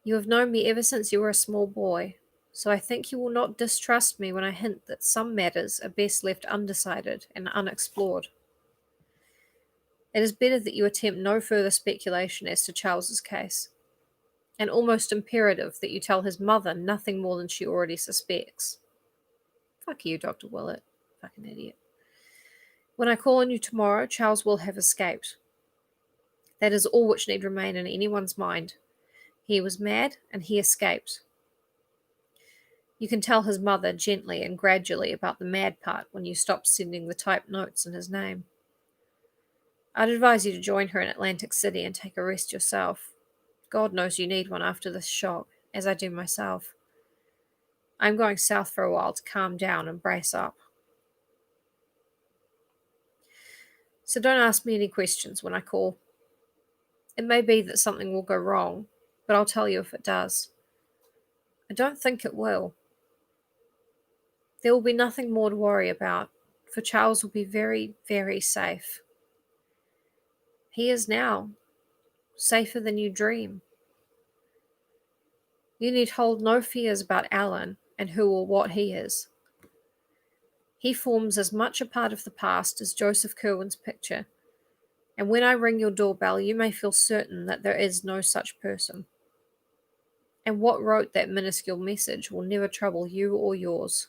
You have known me ever since you were a small boy, so I think you will not distrust me when I hint that some matters are best left undecided and unexplored. It is better that you attempt no further speculation as to Charles's case, and almost imperative that you tell his mother nothing more than she already suspects. Fuck you, Dr. Willett. Fucking idiot. When I call on you tomorrow, Charles will have escaped. That is all which need remain in anyone's mind. He was mad, and he escaped. You can tell his mother gently and gradually about the mad part when you stop sending the typed notes in his name. I'd advise you to join her in Atlantic City and take a rest yourself. God knows you need one after this shock, as I do myself. I'm going south for a while to calm down and brace up. So don't ask me any questions when I call. It may be that something will go wrong, but I'll tell you if it does. I don't think it will. There will be nothing more to worry about, for Charles will be very, very safe. He is now, safer than you dream. You need hold no fears about Alan and who or what he is. He forms as much a part of the past as Joseph Curwen's picture, and when I ring your doorbell, you may feel certain that there is no such person. And what wrote that minuscule message will never trouble you or yours.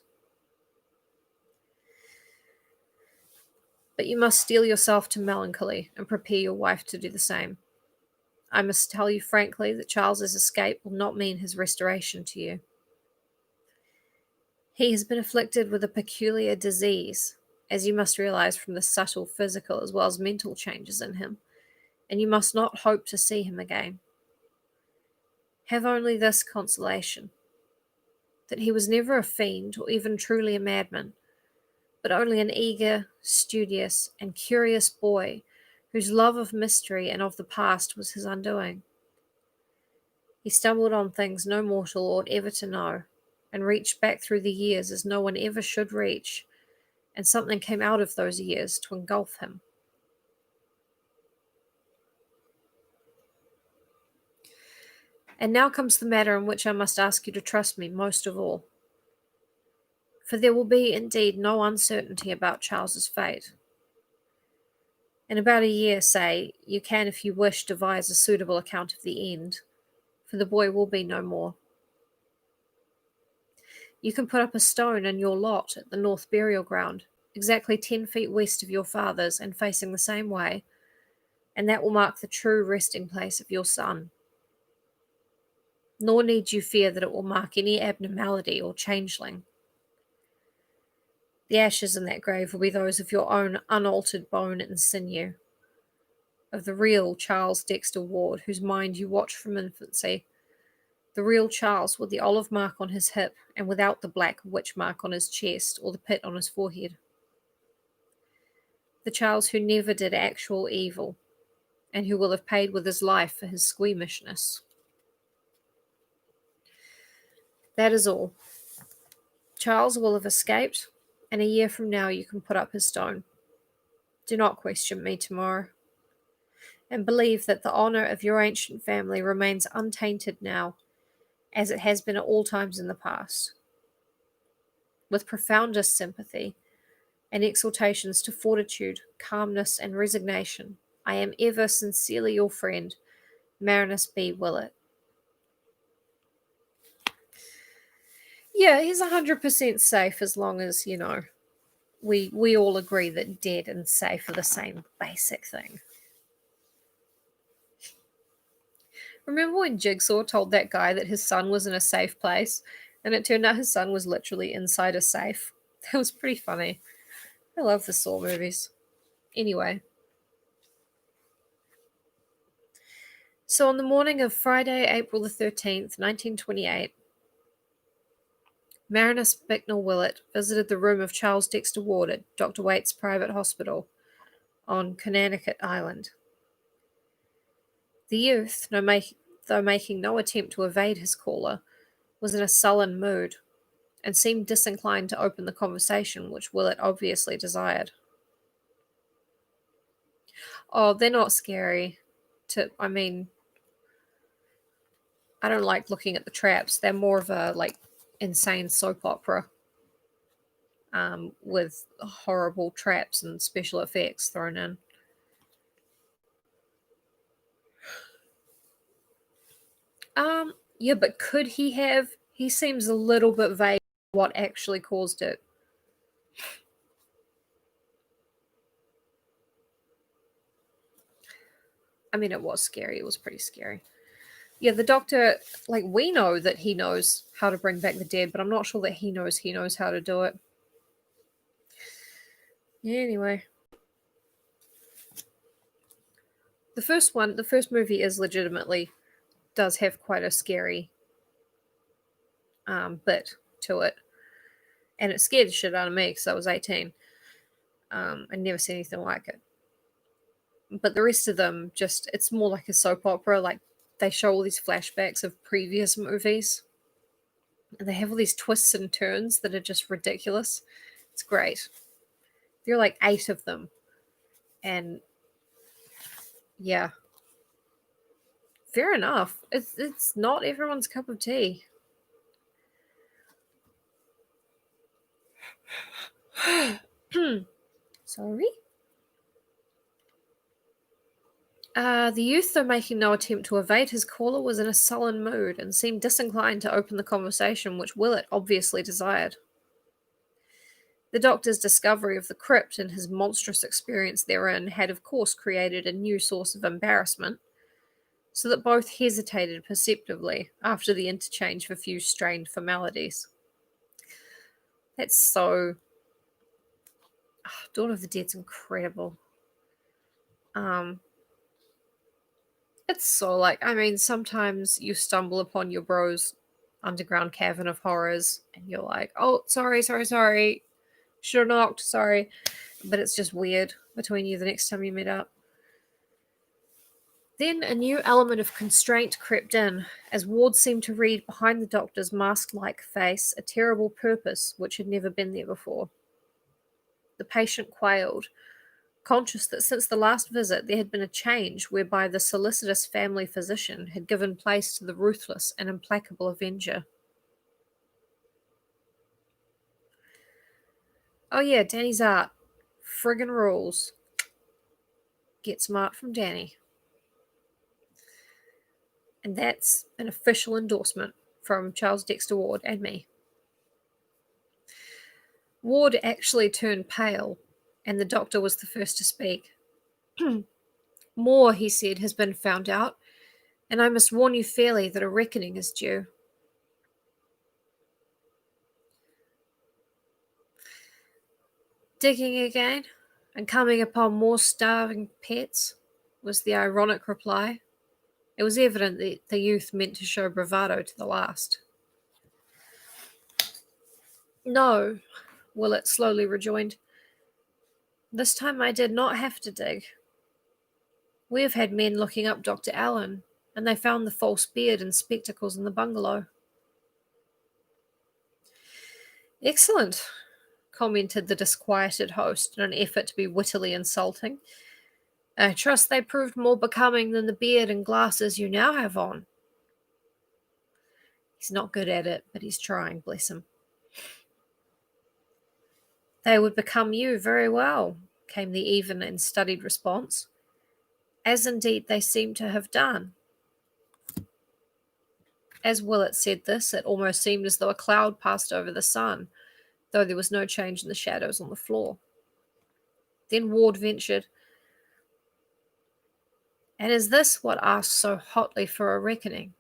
But you must steel yourself to melancholy and prepare your wife to do the same. I must tell you frankly that Charles's escape will not mean his restoration to you. He has been afflicted with a peculiar disease, as you must realize from the subtle physical as well as mental changes in him, and you must not hope to see him again. Have only this consolation, that he was never a fiend or even truly a madman, but only an eager, studious, and curious boy whose love of mystery and of the past was his undoing. He stumbled on things no mortal ought ever to know, and reached back through the years as no one ever should reach, and something came out of those years to engulf him. And now comes the matter in which I must ask you to trust me most of all. For there will be indeed no uncertainty about Charles's fate. In about a year, say, you can, if you wish, devise a suitable account of the end, for the boy will be no more. You can put up a stone in your lot at the North Burial Ground, exactly 10 feet west of your father's and facing the same way, and that will mark the true resting place of your son. Nor need you fear that it will mark any abnormality or changeling. The ashes in that grave will be those of your own unaltered bone and sinew, of the real Charles Dexter Ward, whose mind you watched from infancy, the real Charles with the olive mark on his hip and without the black witch mark on his chest or the pit on his forehead. The Charles who never did actual evil, and who will have paid with his life for his squeamishness. That is all. Charles will have escaped, and a year from now you can put up his stone. Do not question me tomorrow, and believe that the honour of your ancient family remains untainted now, as it has been at all times in the past. With profoundest sympathy and exhortations to fortitude, calmness, and resignation, I am ever sincerely your friend, Marinus B. Willett. Yeah, he's 100% safe as long as, we all agree that dead and safe are the same basic thing. Remember when Jigsaw told that guy that his son was in a safe place, and it turned out his son was literally inside a safe? That was pretty funny. I love the Saw movies. Anyway. So on the morning of Friday, April the 13th, 1928, Marinus Bicknell Willett visited the room of Charles Dexter Ward at Dr. Waite's private hospital on Conanicut Island. The youth, though making no attempt to evade his caller, was in a sullen mood, and seemed disinclined to open the conversation which Willett obviously desired. Oh, they're not scary. I don't like looking at the traps. They're more of a, insane soap opera with horrible traps and special effects thrown in. Yeah, but could he have? He seems a little bit vague what actually caused it. I mean, it was scary. It was pretty scary. Yeah, the doctor, like, we know that he knows how to bring back the dead, but I'm not sure that he knows how to do it. Yeah, anyway. The first movie is legitimately, does have quite a scary bit to it. And it scared the shit out of me because I was 18. I'd never seen anything like it. But the rest of them, just, it's more like a soap opera. Like, they show all these flashbacks of previous movies. And they have all these twists and turns that are just ridiculous. It's great. There are like 8 of them. And yeah. Fair enough. It's not everyone's cup of tea. Sorry. The youth, though making no attempt to evade his caller, was in a sullen mood and seemed disinclined to open the conversation which Willett obviously desired. The doctor's discovery of the crypt and his monstrous experience therein had of course created a new source of embarrassment, so that both hesitated perceptibly after the interchange of a few strained formalities. That's so... Dawn of the Dead's incredible. It's so, like, I mean, sometimes you stumble upon your bro's underground cavern of horrors and you're like, oh, sorry, should have knocked, sorry. But it's just weird between you the next time you meet up. Then a new element of constraint crept in, as Ward seemed to read behind the doctor's mask-like face a terrible purpose which had never been there before. The patient quailed, conscious that since the last visit there had been a change whereby the solicitous family physician had given place to the ruthless and implacable avenger. Oh yeah, Danny's art. Friggin' rules. Get smart from Danny. And that's an official endorsement from Charles Dexter Ward and me. Ward actually turned pale, and the doctor was the first to speak. More, he said, has been found out, and I must warn you fairly that a reckoning is due. Digging again, and coming upon more starving pets, was the ironic reply. It was evident that the youth meant to show bravado to the last. No, Willett slowly rejoined. This time I did not have to dig. We have had men looking up Dr. Allen, and they found the false beard and spectacles in the bungalow. Excellent, commented the disquieted host in an effort to be wittily insulting. I trust they proved more becoming than the beard and glasses you now have on. He's not good at it, but he's trying, bless him. They would become you very well, came the even and studied response, as indeed they seem to have done. As Willett said this, it almost seemed as though a cloud passed over the sun, though there was no change in the shadows on the floor. Then Ward ventured, and is this what asks so hotly for a reckoning?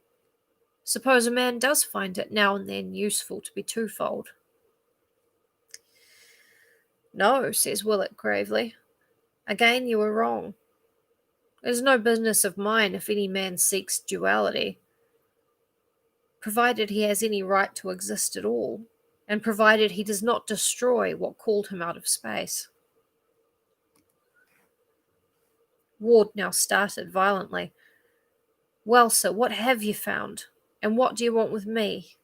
Suppose a man does find it now and then useful to be twofold. No, says Willett gravely. Again you are wrong. It is no business of mine if any man seeks duality, provided he has any right to exist at all, and provided he does not destroy what called him out of space. Ward now started violently. Well, sir, what have you found? And what do you want with me?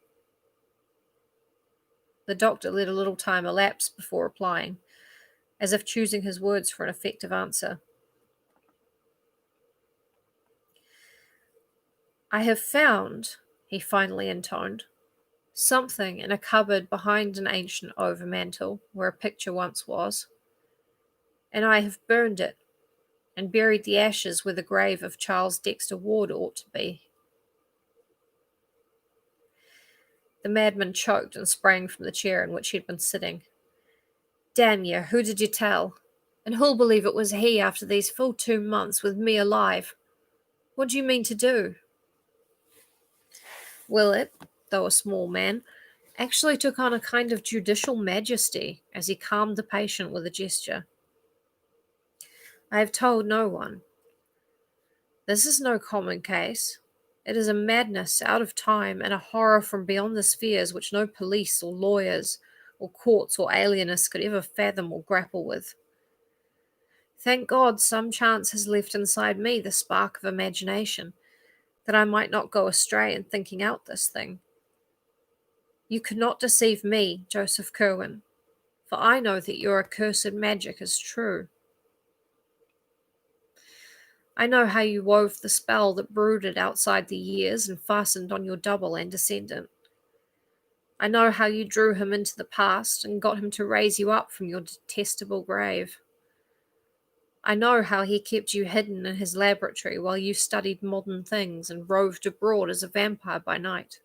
The doctor let a little time elapse before replying, as if choosing his words for an effective answer. I have found, he finally intoned, something in a cupboard behind an ancient overmantel where a picture once was, and I have burned it and buried the ashes where the grave of Charles Dexter Ward ought to be. The madman choked and sprang from the chair in which he had been sitting. Damn you, who did you tell? And who'll believe it was he after these full 2 months with me alive? What do you mean to do? Willett, though a small man, actually took on a kind of judicial majesty as he calmed the patient with a gesture. I have told no one. This is no common case. It is a madness out of time and a horror from beyond the spheres which no police or lawyers or courts or alienists could ever fathom or grapple with. Thank God some chance has left inside me the spark of imagination, that I might not go astray in thinking out this thing. You could not deceive me, Joseph Curwen, for I know that your accursed magic is true. I know how you wove the spell that brooded outside the years and fastened on your double and descendant. I know how you drew him into the past and got him to raise you up from your detestable grave. I know how he kept you hidden in his laboratory while you studied modern things and roved abroad as a vampire by night,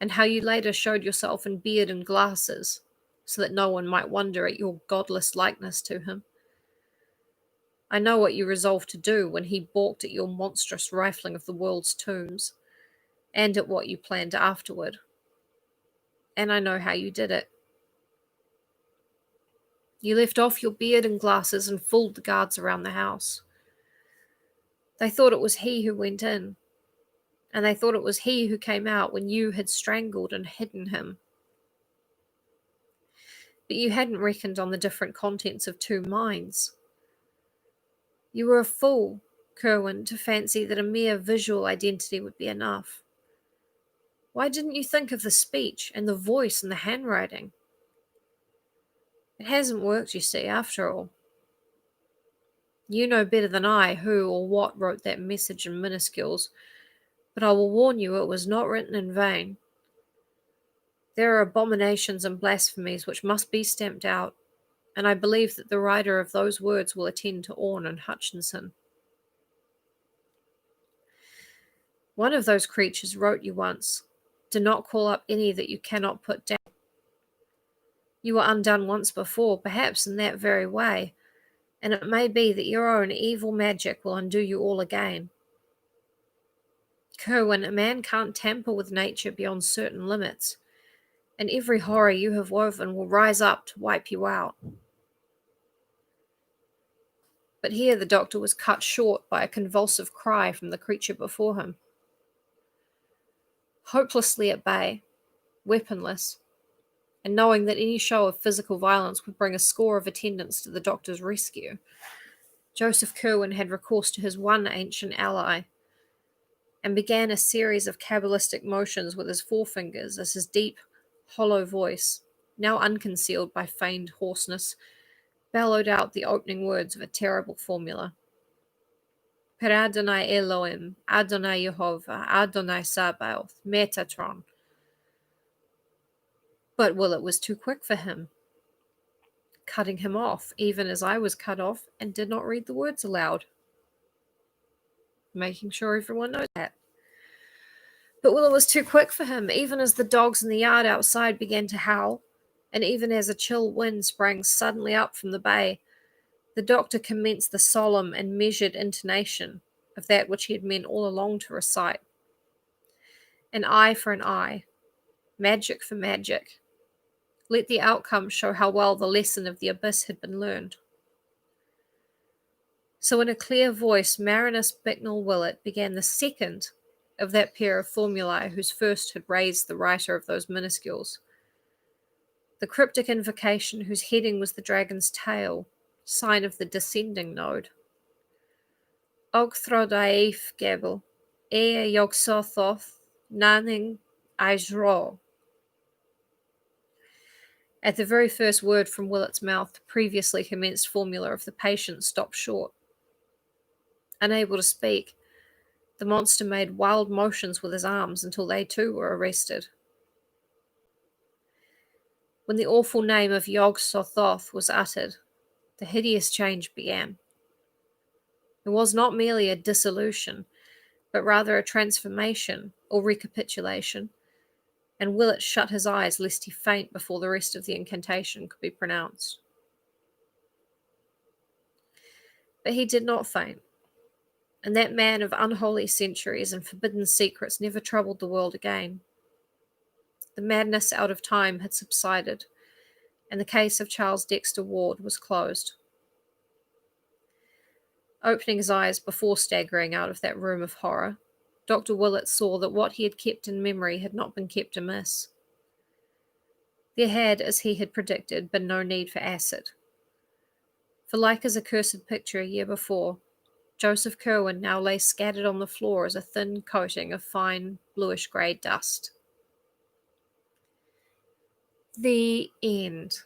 and how you later showed yourself in beard and glasses, so that no one might wonder at your godless likeness to him. I know what you resolved to do when he balked at your monstrous rifling of the world's tombs, and at what you planned afterward. And I know how you did it. You left off your beard and glasses and fooled the guards around the house. They thought it was he who went in, and they thought it was he who came out when you had strangled and hidden him. But you hadn't reckoned on the different contents of two minds. You were a fool, Curwen, to fancy that a mere visual identity would be enough. Why didn't you think of the speech and the voice and the handwriting? It hasn't worked, you see, after all. You know better than I who or what wrote that message in minuscules, but I will warn you it was not written in vain. There are abominations and blasphemies which must be stamped out, and I believe that the writer of those words will attend to Orne and Hutchinson. One of those creatures wrote you once, "Do not call up any that you cannot put down." You were undone once before, perhaps in that very way, and it may be that your own evil magic will undo you all again. Curwen, a man can't tamper with nature beyond certain limits, and every horror you have woven will rise up to wipe you out. But here the doctor was cut short by a convulsive cry from the creature before him. Hopelessly at bay, weaponless, and knowing that any show of physical violence would bring a score of attendants to the doctor's rescue, Joseph Curwen had recourse to his one ancient ally, and began a series of cabalistic motions with his forefingers as his deep, hollow voice, now unconcealed by feigned hoarseness, bellowed out the opening words of a terrible formula. Per Adonai Elohim, Adonai Yehovah, Adonai Sabaoth, Metatron. But Willett was too quick for him, cutting him off, even as I was cut off, and did not read the words aloud, making sure everyone knows that. But Willett was too quick for him, even as the dogs in the yard outside began to howl, and even as a chill wind sprang suddenly up from the bay, the doctor commenced the solemn and measured intonation of that which he had meant all along to recite. An eye for an eye, magic for magic. Let the outcome show how well the lesson of the abyss had been learned. So in a clear voice, Marinus Bicknell Willett began the second of that pair of formulae whose first had raised the writer of those minuscules. The cryptic invocation whose heading was the dragon's tail, sign of the descending node. Ogthrodaif Gebel, Ea Yogsothoth, Naning Aizro. At the very first word from Willett's mouth, the previously commenced formula of the patient stopped short. Unable to speak, the monster made wild motions with his arms until they too were arrested. When the awful name of Yog-Sothoth was uttered, the hideous change began. It was not merely a dissolution, but rather a transformation or recapitulation, and Willett shut his eyes lest he faint before the rest of the incantation could be pronounced. But he did not faint, and that man of unholy centuries and forbidden secrets never troubled the world again. The madness out of time had subsided, and the case of Charles Dexter Ward was closed. Opening his eyes before staggering out of that room of horror, Dr. Willett saw that what he had kept in memory had not been kept amiss. There had, as he had predicted, been no need for acid. For like his accursed picture a year before, Joseph Curwen now lay scattered on the floor as a thin coating of fine bluish-grey dust. The end.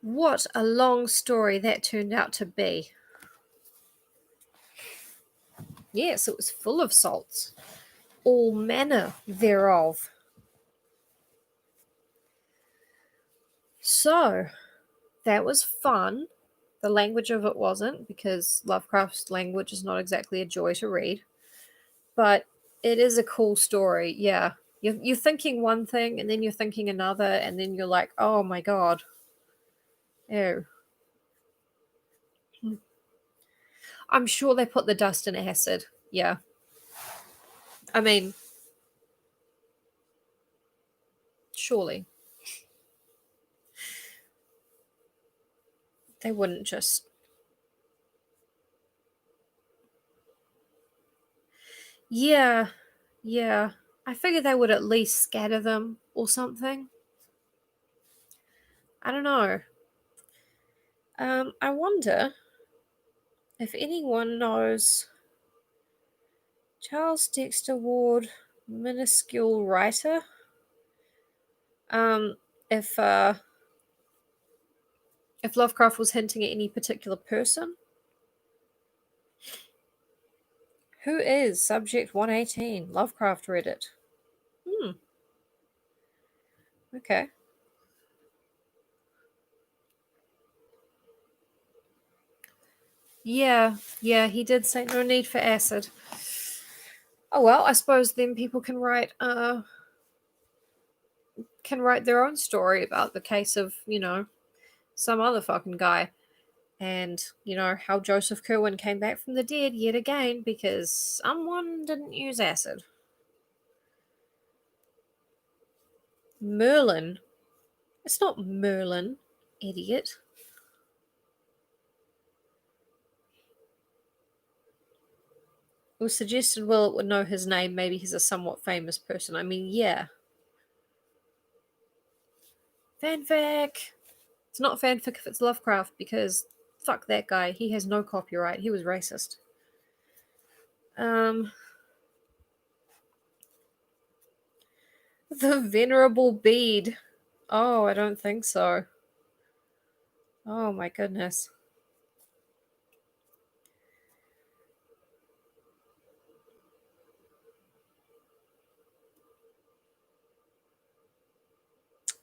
What a long story that turned out to be. Yes, it was full of salts, all manner thereof. So, that was fun. The language of it wasn't, because Lovecraft's language is not exactly a joy to read. But it is a cool story, yeah. You're thinking one thing, and then you're thinking another, and then you're like, oh my god. Ew. I'm sure they put the dust in acid. Yeah. I mean, surely. They wouldn't just. Yeah. Yeah. I figured they would at least scatter them or something. I don't know. I wonder if anyone knows Charles Dexter Ward, minuscule writer. Um, if uh, if Lovecraft was hinting at any particular person. Who is Subject 118? Lovecraft Reddit. Hmm. Okay. Yeah, yeah, he did say no need for acid. Oh well, I suppose then people can write their own story about the case of, some other fucking guy. And, how Joseph Curwen came back from the dead yet again because someone didn't use acid. Merlin. It's not Merlin, idiot. It was suggested Willett would know his name. Maybe he's a somewhat famous person. I mean, yeah. Fanfic. It's not fanfic if it's Lovecraft because fuck that guy. He has no copyright. He was racist. Um, the Venerable Bead. Oh, I don't think so. Oh my goodness.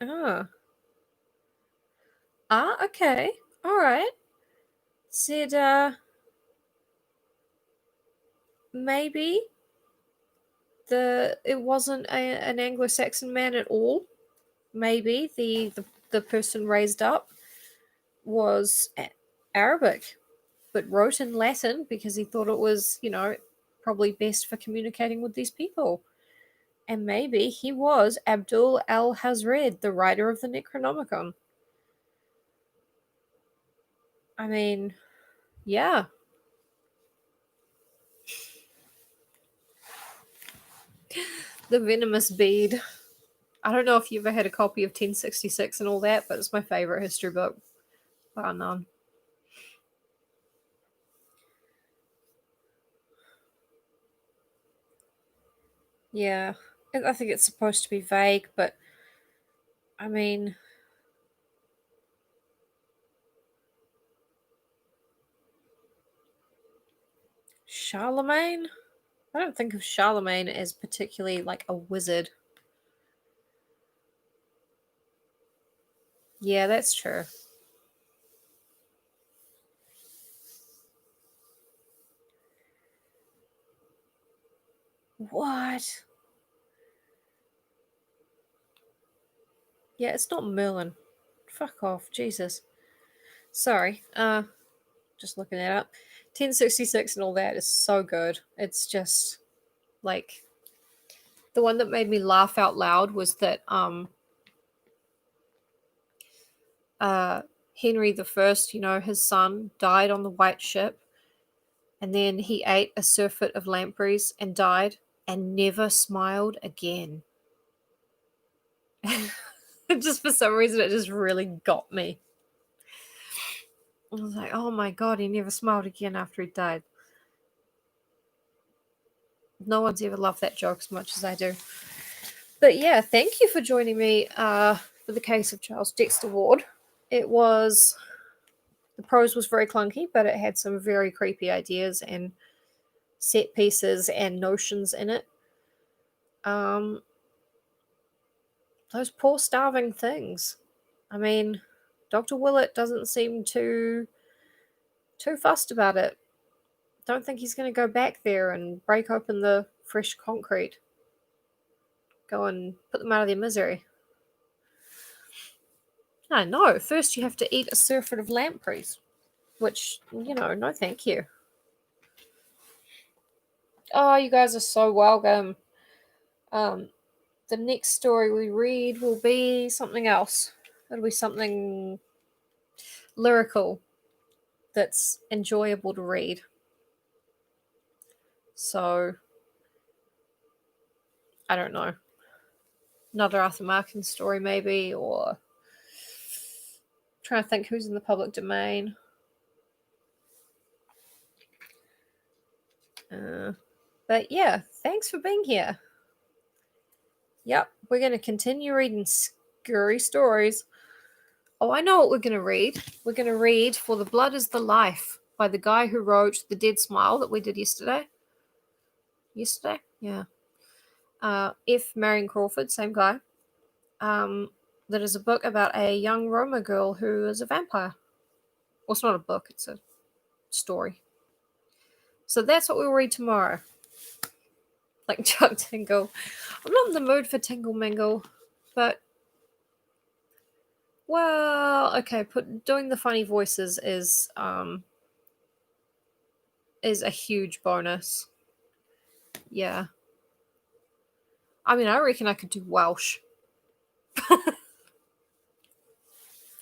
Ah. Ah, okay. Alright. Said, maybe it wasn't an Anglo-Saxon man at all. Maybe the person raised up was Arabic, but wrote in Latin because he thought it was, probably best for communicating with these people. And maybe he was Abdul al-Hazred, the writer of the Necronomicon. I mean, yeah. The Venomous Bead. I don't know if you ever had a copy of 1066 and all that, but it's my favorite history book. Bar none. Yeah. I think it's supposed to be vague, but I mean, Charlemagne? I don't think of Charlemagne as particularly like a wizard. Yeah, that's true. What? Yeah, it's not Merlin. Fuck off, Jesus. Sorry, just looking that up. 1066 and all that is so good. It's just like the one that made me laugh out loud was that Henry the First, his son died on the white ship, and then he ate a surfeit of lampreys and died and never smiled again. Just for some reason, it just really got me. I was like, oh my god, he never smiled again after he died. No one's ever loved that joke as much as I do. But yeah, thank you for joining me for the case of Charles Dexter Ward. The prose was very clunky, but it had some very creepy ideas and set pieces and notions in it. Those poor starving things. I mean, Dr. Willett doesn't seem too fussed about it. Don't think he's going to go back there and break open the fresh concrete. Go and put them out of their misery. No, first you have to eat a surfeit of lampreys, which, no thank you. Oh, you guys are so welcome. The next story we read will be something else. It'll be something lyrical that's enjoyable to read. So, I don't know. Another Arthur Markin story, maybe, or trying to think who's in the public domain. But yeah, thanks for being here. Yep, we're going to continue reading scary stories. Oh, I know what we're going to read. We're going to read For the Blood is the Life by the guy who wrote The Dead Smile that we did yesterday. Yeah. F. Marion Crawford, same guy. That is a book about a young Roma girl who is a vampire. Well, it's not a book, it's a story. So that's what we'll read tomorrow. Like Chuck Tingle. I'm not in the mood for Tingle Mingle, but well, okay, doing the funny voices is a huge bonus. Yeah. I mean, I reckon I could do Welsh.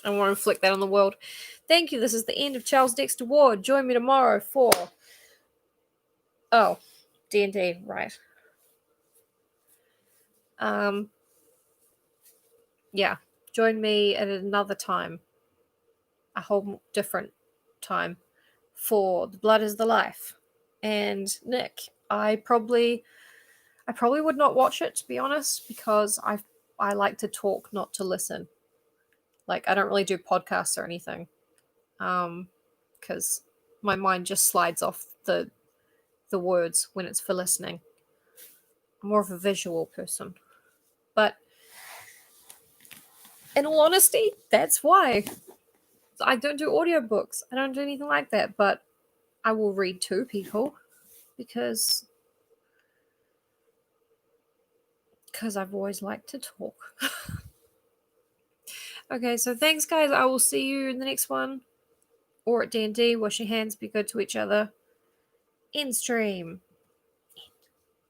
I want to inflict that on the world. Thank you. This is the end of Charles Dexter Ward. Join me tomorrow for D&D, right. Yeah. Join me at another time. A whole different time for The Blood is the Life. And Nick, I probably would not watch it, to be honest, because I like to talk, not to listen. Like, I don't really do podcasts or anything. Because my mind just slides off the words when it's for listening. I'm more of a visual person. But in all honesty, that's why. I don't do audiobooks. I don't do anything like that, but I will read to people because I've always liked to talk. Okay, so thanks, guys. I will see you in the next one. Or at D&D. Wash your hands. Be good to each other. End stream.